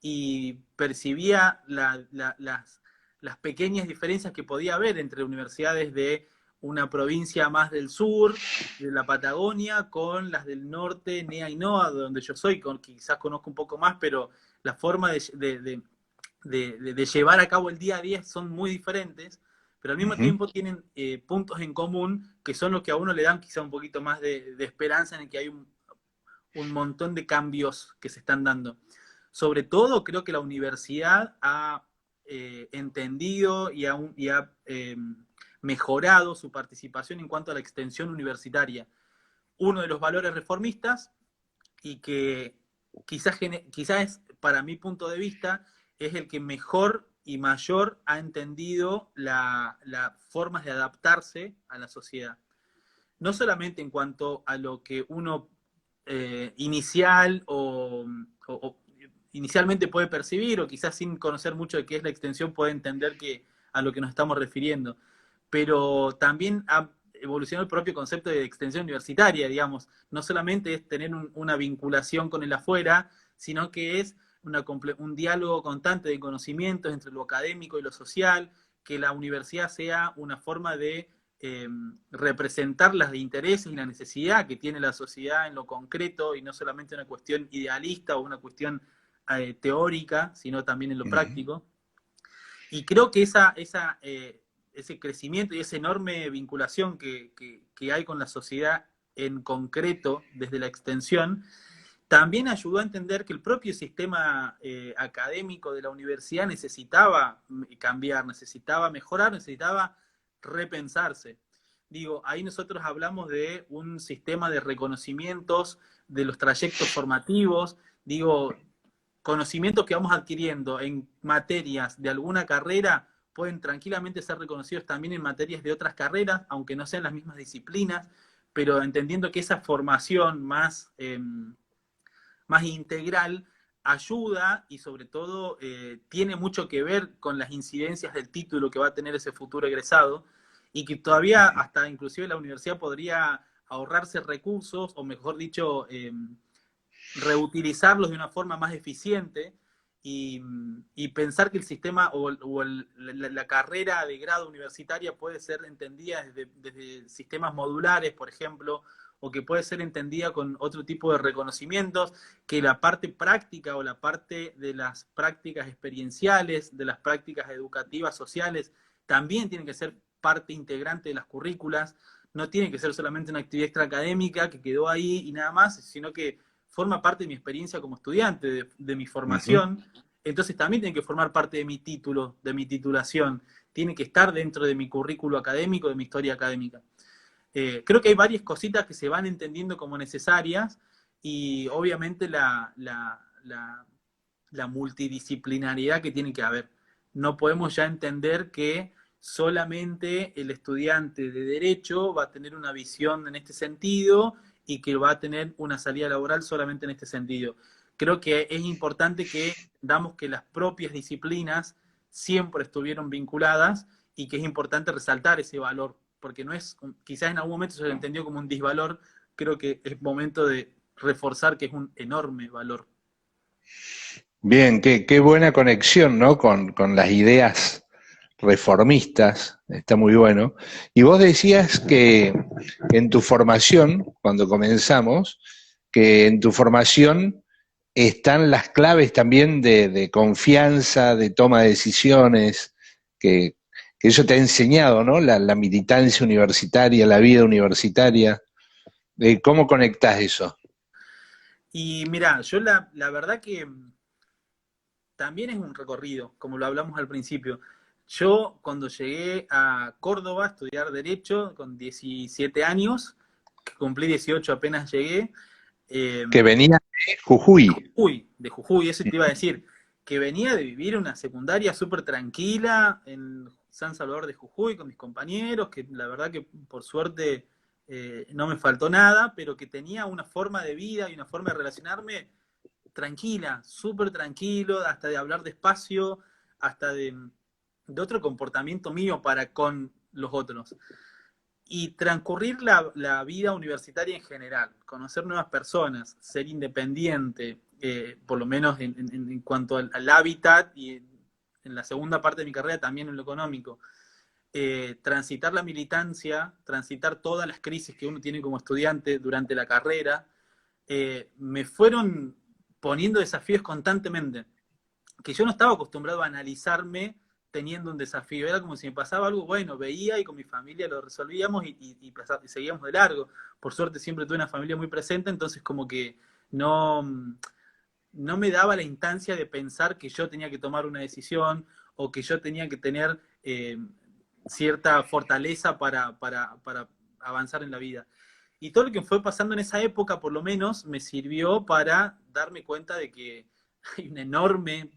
y percibía las pequeñas diferencias que podía haber entre universidades de una provincia más del sur, de la Patagonia, con las del norte, NEA y NOA, de donde yo soy, quizás conozco un poco más, pero la forma de llevar a cabo el día a día son muy diferentes, pero al mismo Ujú. tiempo tienen puntos en común que son los que a uno le dan quizá un poquito más de esperanza en que hay un montón de cambios que se están dando. Sobre todo creo que la universidad ha entendido y ha mejorado su participación en cuanto a la extensión universitaria. Uno de los valores reformistas y que quizás es, para mi punto de vista, es el que mejor y mayor ha entendido las formas de adaptarse a la sociedad. No solamente en cuanto a lo que uno inicial o inicialmente puede percibir, o quizás sin conocer mucho de qué es la extensión puede entender a lo que nos estamos refiriendo, pero también ha evolucionado el propio concepto de extensión universitaria, digamos. No solamente es tener una vinculación con el afuera, sino que es un diálogo constante de conocimientos entre lo académico y lo social, que la universidad sea una forma de representar los intereses y la necesidad que tiene la sociedad en lo concreto y no solamente una cuestión idealista o una cuestión teórica, sino también en lo Ujú. práctico. Y creo que ese crecimiento y esa enorme vinculación que hay con la sociedad en concreto desde la extensión, también ayudó a entender que el propio sistema académico de la universidad necesitaba cambiar, necesitaba mejorar, necesitaba repensarse. Digo, ahí nosotros hablamos de un sistema de reconocimientos de los trayectos formativos, digo, conocimientos que vamos adquiriendo en materias de alguna carrera pueden tranquilamente ser reconocidos también en materias de otras carreras, aunque no sean las mismas disciplinas, pero entendiendo que esa formación más integral ayuda y sobre todo tiene mucho que ver con las incidencias del título que va a tener ese futuro egresado y que todavía Ujú. hasta inclusive la universidad podría ahorrarse recursos o mejor dicho reutilizarlos de una forma más eficiente y pensar que el sistema o la carrera de grado universitaria puede ser entendida desde sistemas modulares, por ejemplo, o que puede ser entendida con otro tipo de reconocimientos, que la parte práctica o la parte de las prácticas experienciales, de las prácticas educativas sociales, también tiene que ser parte integrante de las currículas, no tiene que ser solamente una actividad extraacadémica que quedó ahí y nada más, sino que forma parte de mi experiencia como estudiante, de mi Ujú. formación, entonces también tiene que formar parte de mi título, de mi titulación, tiene que estar dentro de mi currículo académico, de mi historia académica. Creo que hay varias cositas que se van entendiendo como necesarias y obviamente la multidisciplinariedad que tiene que haber. No podemos ya entender que solamente el estudiante de Derecho va a tener una visión en este sentido y que va a tener una salida laboral solamente en este sentido. Creo que es importante que damos que las propias disciplinas siempre estuvieron vinculadas y que es importante resaltar ese valor, porque no es, quizás en algún momento se lo entendió como un disvalor, creo que es momento de reforzar que es un enorme valor. Bien, qué buena conexión, ¿no? Con las ideas reformistas, está muy bueno. Y vos decías que en tu formación, cuando comenzamos, que en tu formación están las claves también de confianza, de toma de decisiones, que eso te ha enseñado, ¿no? La militancia universitaria, la vida universitaria. ¿Cómo conectás eso? Y mira, yo la verdad que también es un recorrido, como lo hablamos al principio. Yo cuando llegué a Córdoba a estudiar Derecho con 17 años, que cumplí 18 apenas llegué, eh, Que venía de Jujuy. De Jujuy, eso te iba a decir, que venía de vivir una secundaria súper tranquila en San Salvador de Jujuy con mis compañeros, que la verdad que por suerte no me faltó nada, pero que tenía una forma de vida y una forma de relacionarme tranquila, súper tranquilo, hasta de hablar despacio, hasta de otro comportamiento mío para con los otros. Y transcurrir la vida universitaria en general, conocer nuevas personas, ser independiente, por lo menos en cuanto al hábitat y en la segunda parte de mi carrera también en lo económico, transitar la militancia, transitar todas las crisis que uno tiene como estudiante durante la carrera, me fueron poniendo desafíos constantemente, que yo no estaba acostumbrado a analizarme teniendo un desafío. Era como si me pasaba algo, bueno, veía y con mi familia lo resolvíamos y seguíamos de largo. Por suerte siempre tuve una familia muy presente, entonces como que no, no me daba la instancia de pensar que yo tenía que tomar una decisión o que yo tenía que tener cierta fortaleza para avanzar en la vida. Y todo lo que fue pasando en esa época, por lo menos, me sirvió para darme cuenta de que hay un enorme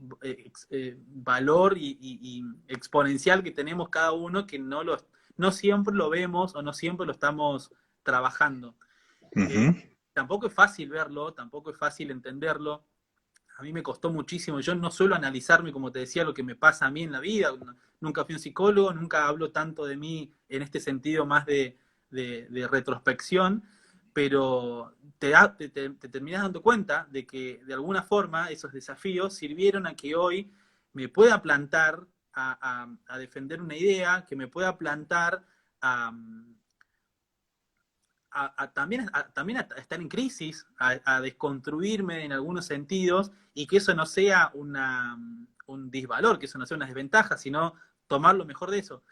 valor y exponencial que tenemos cada uno que no siempre lo vemos o no siempre lo estamos trabajando. Ujú. Tampoco es fácil verlo, tampoco es fácil entenderlo. A mí me costó muchísimo. Yo no suelo analizarme, como te decía, lo que me pasa a mí en la vida. Nunca fui un psicólogo, nunca hablo tanto de mí en este sentido más de retrospección, pero te terminas dando cuenta de que de alguna forma esos desafíos sirvieron a que hoy me pueda plantar a defender una idea, que me pueda plantar a, también a estar en crisis, a desconstruirme en algunos sentidos y que eso no sea un disvalor, que eso no sea una desventaja, sino tomar lo mejor de eso.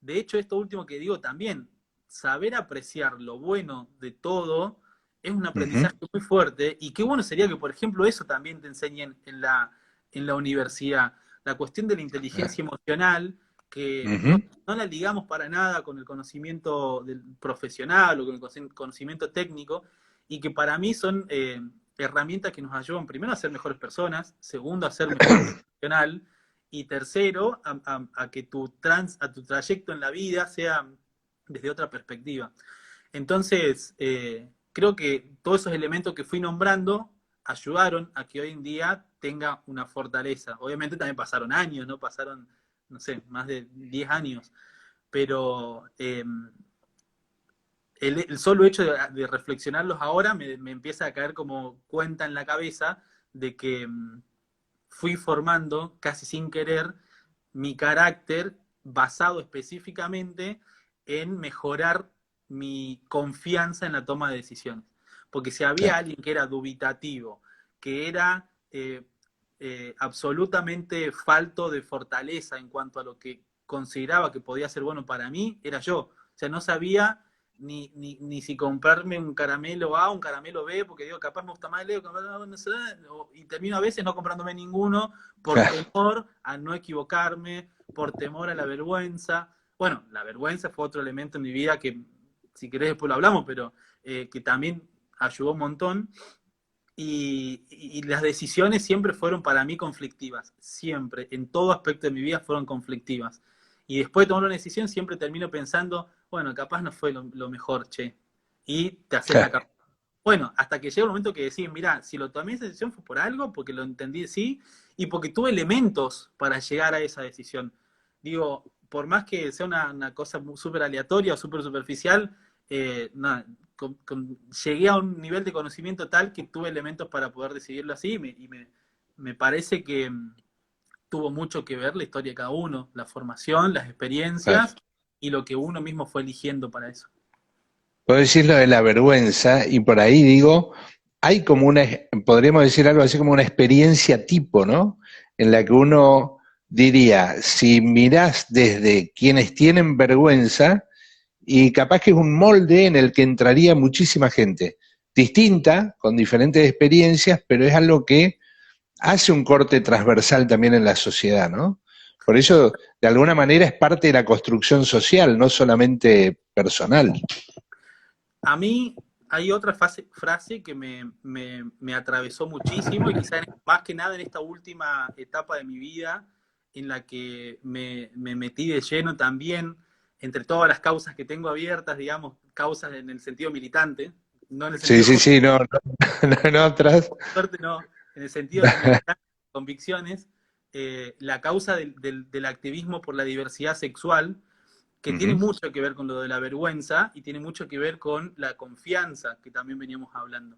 De hecho, esto último que digo también, saber apreciar lo bueno de todo es un Ujú. aprendizaje muy fuerte y qué bueno sería que, por ejemplo, eso también te enseñen en la universidad. La cuestión de la inteligencia emocional, que Ujú. no la ligamos para nada con el conocimiento del profesional o con el conocimiento técnico, y que para mí son herramientas que nos ayudan primero a ser mejores personas, segundo a ser mejor profesional, y tercero a que a tu trayecto en la vida sea desde otra perspectiva. Entonces, creo que todos esos elementos que fui nombrando ayudaron a que hoy en día tenga una fortaleza. Obviamente también pasaron años, ¿no? Pasaron, no sé, más de 10 años, pero el solo hecho de reflexionarlos ahora me empieza a caer como cuenta en la cabeza de que fui formando casi sin querer mi carácter basado específicamente en mejorar mi confianza en la toma de decisiones. Porque si había Claro. alguien que era dubitativo, que era absolutamente falto de fortaleza en cuanto a lo que consideraba que podía ser bueno para mí, era yo. O sea, no sabía ni si comprarme un caramelo A o un caramelo B, porque digo, capaz me gusta más el Leo, no sé, y termino a veces no comprándome ninguno por Claro. temor a no equivocarme, por temor a la vergüenza. Bueno, la vergüenza fue otro elemento en mi vida que, si querés, después lo hablamos, pero que también ayudó un montón. Y las decisiones siempre fueron para mí conflictivas, siempre, en todo aspecto de mi vida fueron conflictivas. Y después de tomar una decisión siempre termino pensando, bueno, capaz no fue lo mejor, che. Y te haces la cabeza. Bueno, hasta que llega un momento que decís, mira, si lo tomé esa decisión fue por algo, porque lo entendí sí, y porque tuve elementos para llegar a esa decisión. Digo, por más que sea una cosa súper aleatoria o súper superficial, nada, llegué a un nivel de conocimiento tal que tuve elementos para poder decidirlo así, me parece que tuvo mucho que ver la historia de cada uno, la formación, las experiencias y lo que uno mismo fue eligiendo para eso. Puedo decir lo de la vergüenza, y por ahí digo, hay como podríamos decir algo así como una experiencia tipo, ¿no? En la que uno diría, si mirás desde quienes tienen vergüenza, y capaz que es un molde en el que entraría muchísima gente, distinta, con diferentes experiencias, pero es algo que hace un corte transversal también en la sociedad, ¿no? Por eso, de alguna manera, es parte de la construcción social, no solamente personal. A mí hay otra frase que me atravesó muchísimo y quizás más que nada en esta última etapa de mi vida en la que me metí de lleno también entre todas las causas que tengo abiertas, digamos, causas en el sentido militante, no en el Sí, sentido sí, sí, no, no, atrás. suerte, no, en el sentido de militante, convicciones, la causa del activismo por la diversidad sexual, que tiene mucho que ver con lo de la vergüenza y tiene mucho que ver con la confianza que también veníamos hablando.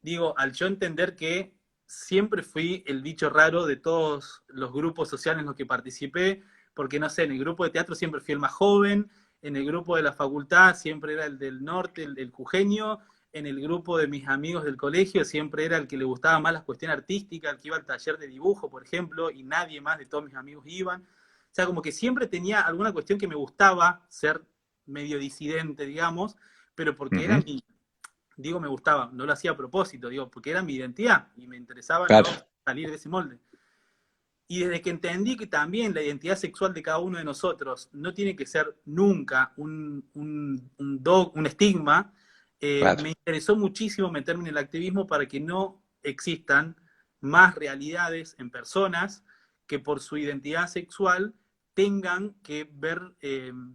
Digo, al yo entender que siempre fui el bicho raro de todos los grupos sociales en los que participé, porque no sé, en el grupo de teatro siempre fui el más joven, en el grupo de la facultad siempre era el del norte, el jujeño, en el grupo de mis amigos del colegio siempre era el que le gustaba más las cuestiones artísticas, el que iba al taller de dibujo, por ejemplo, y nadie más de todos mis amigos iban. O sea, como que siempre tenía alguna cuestión que me gustaba ser medio disidente, digamos, pero porque era digo me gustaba, no lo hacía a propósito, digo, porque era mi identidad y me interesaba Claro. no salir de ese molde. Y desde que entendí que también la identidad sexual de cada uno de nosotros no tiene que ser nunca un estigma, Claro. me interesó muchísimo meterme en el activismo para que no existan más realidades en personas que por su identidad sexual tengan que ver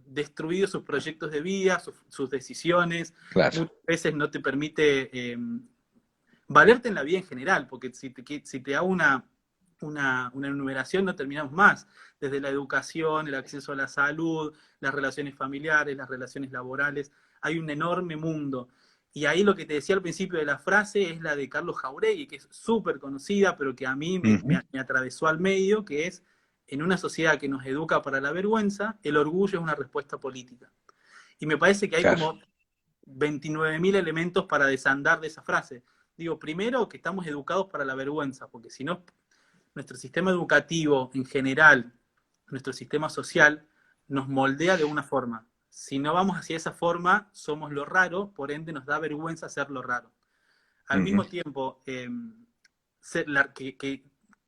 destruidos sus proyectos de vida, sus decisiones. Claro. Muchas veces no te permite valerte en la vida en general, porque si te hago una enumeración no terminamos más, desde la educación, el acceso a la salud, las relaciones familiares, las relaciones laborales, hay un enorme mundo. Y ahí lo que te decía al principio de la frase es la de Carlos Jauregui, que es súper conocida, pero que a mí me atravesó al medio, que es, en una sociedad que nos educa para la vergüenza, el orgullo es una respuesta política. Y me parece que hay como 29.000 elementos para desandar de esa frase. Digo, primero que estamos educados para la vergüenza, porque si no, nuestro sistema educativo en general, nuestro sistema social, nos moldea de una forma. Si no vamos hacia esa forma, somos lo raro, por ende nos da vergüenza ser lo raro. Al mismo tiempo,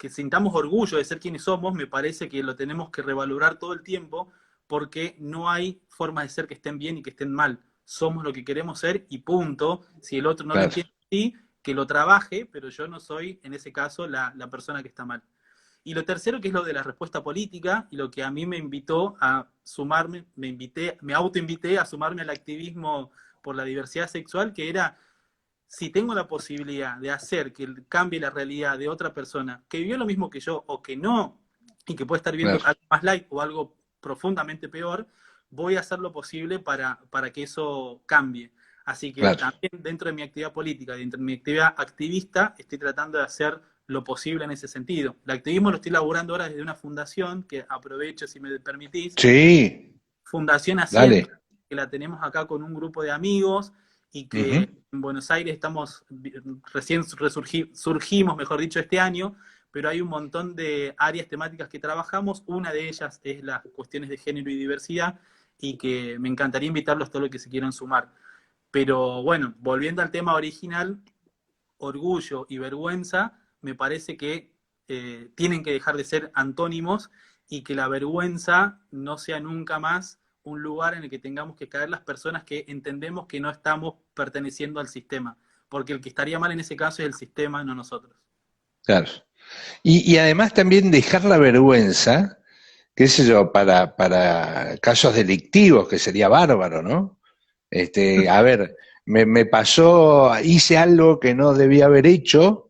que sintamos orgullo de ser quienes somos, me parece que lo tenemos que revalorar todo el tiempo, porque no hay formas de ser que estén bien y que estén mal. Somos lo que queremos ser y punto. Si el otro no lo entiende así, que lo trabaje, pero yo no soy, en ese caso, la persona que está mal. Y lo tercero, que es lo de la respuesta política, y lo que a mí me invitó a sumarme, me autoinvité a sumarme al activismo por la diversidad sexual, que era, si tengo la posibilidad de hacer que cambie la realidad de otra persona que vivió lo mismo que yo, o que no, y que puede estar viendo algo más light o algo profundamente peor, voy a hacer lo posible para que eso cambie. Así que también dentro de mi actividad política, dentro de mi actividad activista, estoy tratando de hacer lo posible en ese sentido. El activismo lo estoy laburando ahora desde una fundación, que aprovecho si me permitís. Sí. Fundación Asiento, que la tenemos acá con un grupo de amigos y que en Buenos Aires estamos, recién surgimos, mejor dicho, este año, pero hay un montón de áreas temáticas que trabajamos. Una de ellas es las cuestiones de género y diversidad, y que me encantaría invitarlos a todos los que se quieran sumar. Pero bueno, volviendo al tema original, orgullo y vergüenza, me parece que tienen que dejar de ser antónimos y que la vergüenza no sea nunca más un lugar en el que tengamos que caer las personas que entendemos que no estamos perteneciendo al sistema, porque el que estaría mal en ese caso es el sistema, no nosotros. Claro. Y además también dejar la vergüenza, qué sé yo, para casos delictivos, que sería bárbaro, ¿no? A ver, me pasó, hice algo que no debía haber hecho,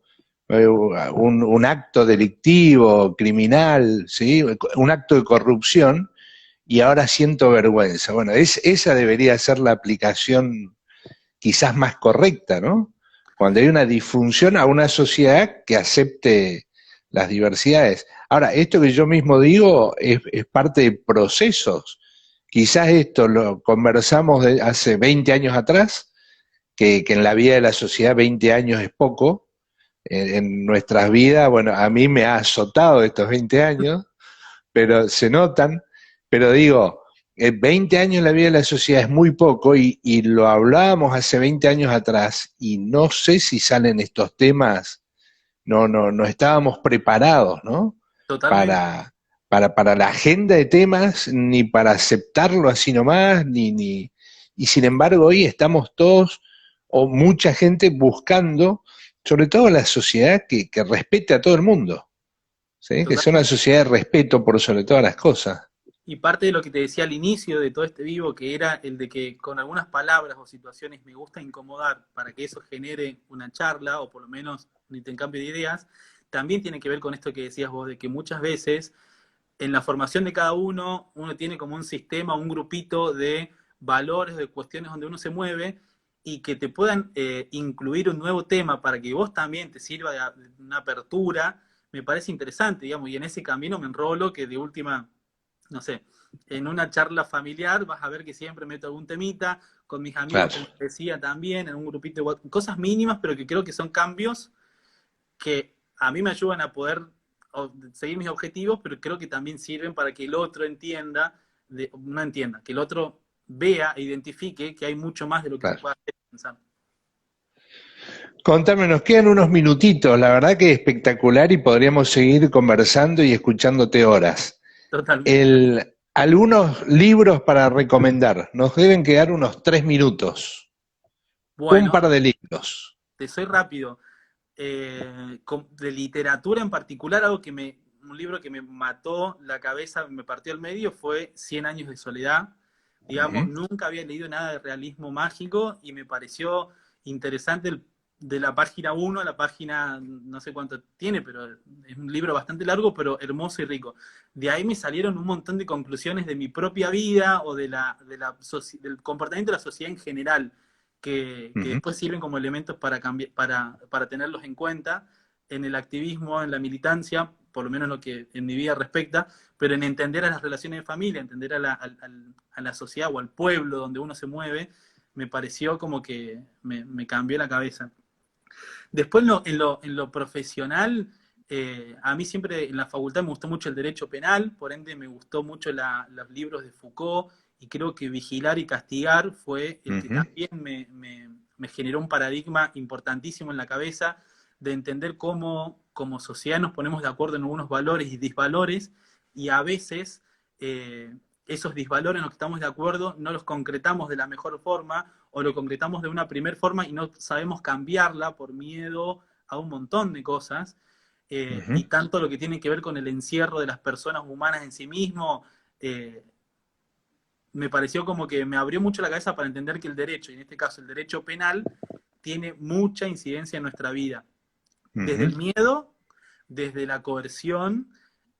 un acto delictivo, criminal, ¿sí? Un acto de corrupción, y ahora siento vergüenza. Bueno, esa debería ser la aplicación quizás más correcta, ¿no? Cuando hay una disfunción a una sociedad que acepte las diversidades. Ahora, esto que yo mismo digo es parte de procesos. Quizás esto lo conversamos de hace 20 años atrás, que en la vida de la sociedad 20 años es poco. En nuestras vidas, bueno, a mí me ha azotado estos 20 años, pero se notan, pero digo, 20 años en la vida de la sociedad es muy poco y lo hablábamos hace 20 años atrás y no sé si salen estos temas, no estábamos preparados, ¿no? Totalmente. Para, para la agenda de temas, ni para aceptarlo así nomás, y sin embargo hoy estamos todos, o mucha gente buscando, sobre todo la sociedad que respete a todo el mundo. ¿Sí? Que sea una Totalmente. sociedad de respeto por sobre todas las cosas. Y parte de lo que te decía al inicio de todo este vivo, que era el de que con algunas palabras o situaciones me gusta incomodar para que eso genere una charla o por lo menos un intercambio de ideas, también tiene que ver con esto que decías vos, de que muchas veces en la formación de cada uno, uno tiene como un sistema, un grupito de valores, de cuestiones donde uno se mueve y que te puedan incluir un nuevo tema para que vos también te sirva de una apertura, me parece interesante, digamos, y en ese camino me enrolo que de última, no sé, en una charla familiar vas a ver que siempre meto algún temita, con mis amigos, Claro. como te decía también, en un grupito, cosas mínimas, pero que creo que son cambios que a mí me ayudan a poder seguir mis objetivos, pero creo que también sirven para que el otro entienda, no entienda, que el otro vea e identifique que hay mucho más de lo que se Claro. puede hacer pensar. Contame, nos quedan unos minutitos, la verdad que es espectacular y podríamos seguir conversando y escuchándote horas. Totalmente. Algunos libros para recomendar, nos deben quedar unos 3 minutos. Un Bueno, par de libros. te soy rápido. De literatura en particular, un libro que me mató la cabeza, me partió al medio, fue Cien años de soledad. Digamos, Ujú. nunca había leído nada de realismo mágico y me pareció interesante de la página 1 a la página, no sé cuánto tiene, pero es un libro bastante largo, pero hermoso y rico. De ahí me salieron un montón de conclusiones de mi propia vida o del comportamiento de la sociedad en general que Ujú. después sirven como elementos para, para tenerlos en cuenta en el activismo, en la militancia, por lo menos lo que en mi vida respecta, pero en entender a las relaciones de familia, entender a la sociedad o al pueblo donde uno se mueve, me pareció como que me cambió la cabeza. Después en lo profesional, a mí siempre en la facultad me gustó mucho el derecho penal, por ende me gustó mucho los libros de Foucault y creo que Vigilar y Castigar fue el que Ujú. también me generó un paradigma importantísimo en la cabeza de entender cómo como sociedad nos ponemos de acuerdo en algunos valores y disvalores y a veces esos disvalores en los que estamos de acuerdo no los concretamos de la mejor forma o lo concretamos de una primer forma y no sabemos cambiarla por miedo a un montón de cosas. Ujú. Y tanto lo que tiene que ver con el encierro de las personas humanas en sí mismo, eh, me pareció como que me abrió mucho la cabeza para entender que el derecho, y en este caso el derecho penal, tiene mucha incidencia en nuestra vida. Desde Ujú. el miedo, desde la coerción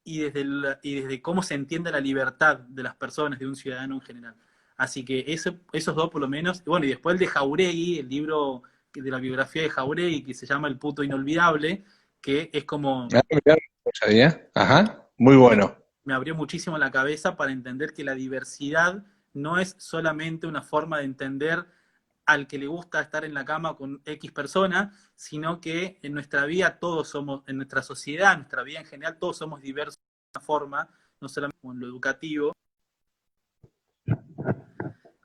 y desde cómo se entiende la libertad de las personas, de un ciudadano en general. Así que esos dos por lo menos, bueno, y después el de Jauregui, el libro de la biografía de Jauregui que se llama El puto inolvidable, que es como, Ah, mirá, no sabía. Ajá, muy me, bueno. me abrió muchísimo la cabeza para entender que la diversidad no es solamente una forma de entender al que le gusta estar en la cama con X persona, sino que en nuestra vida todos somos, en nuestra sociedad, en nuestra vida en general, todos somos diversos de una forma, no solamente en lo educativo,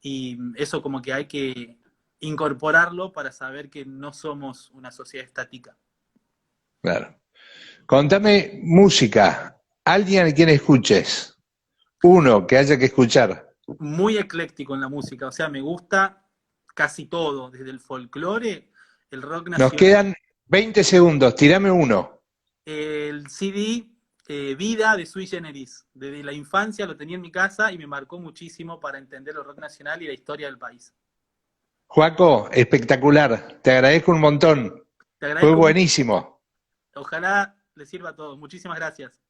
y eso como que hay que incorporarlo para saber que no somos una sociedad estática. Claro. Contame música. Alguien a quien escuches. Uno que haya que escuchar. Muy ecléctico en la música, o sea, me gusta casi todo, desde el folclore, el rock Nos nacional, quedan 20 segundos. Tirame uno. el CD, Vida de Sui Generis. Desde la infancia lo tenía en mi casa y me marcó muchísimo para entender el rock nacional y la historia del país. Joaco, espectacular. Te agradezco un montón. Te Fue agradezco mucho. buenísimo. Ojalá les sirva a todos. Muchísimas gracias.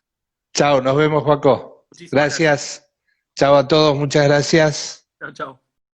Chao, nos vemos, Joaco. Muchísimas gracias. Gracias. Chao a todos, muchas gracias. Chao, chao.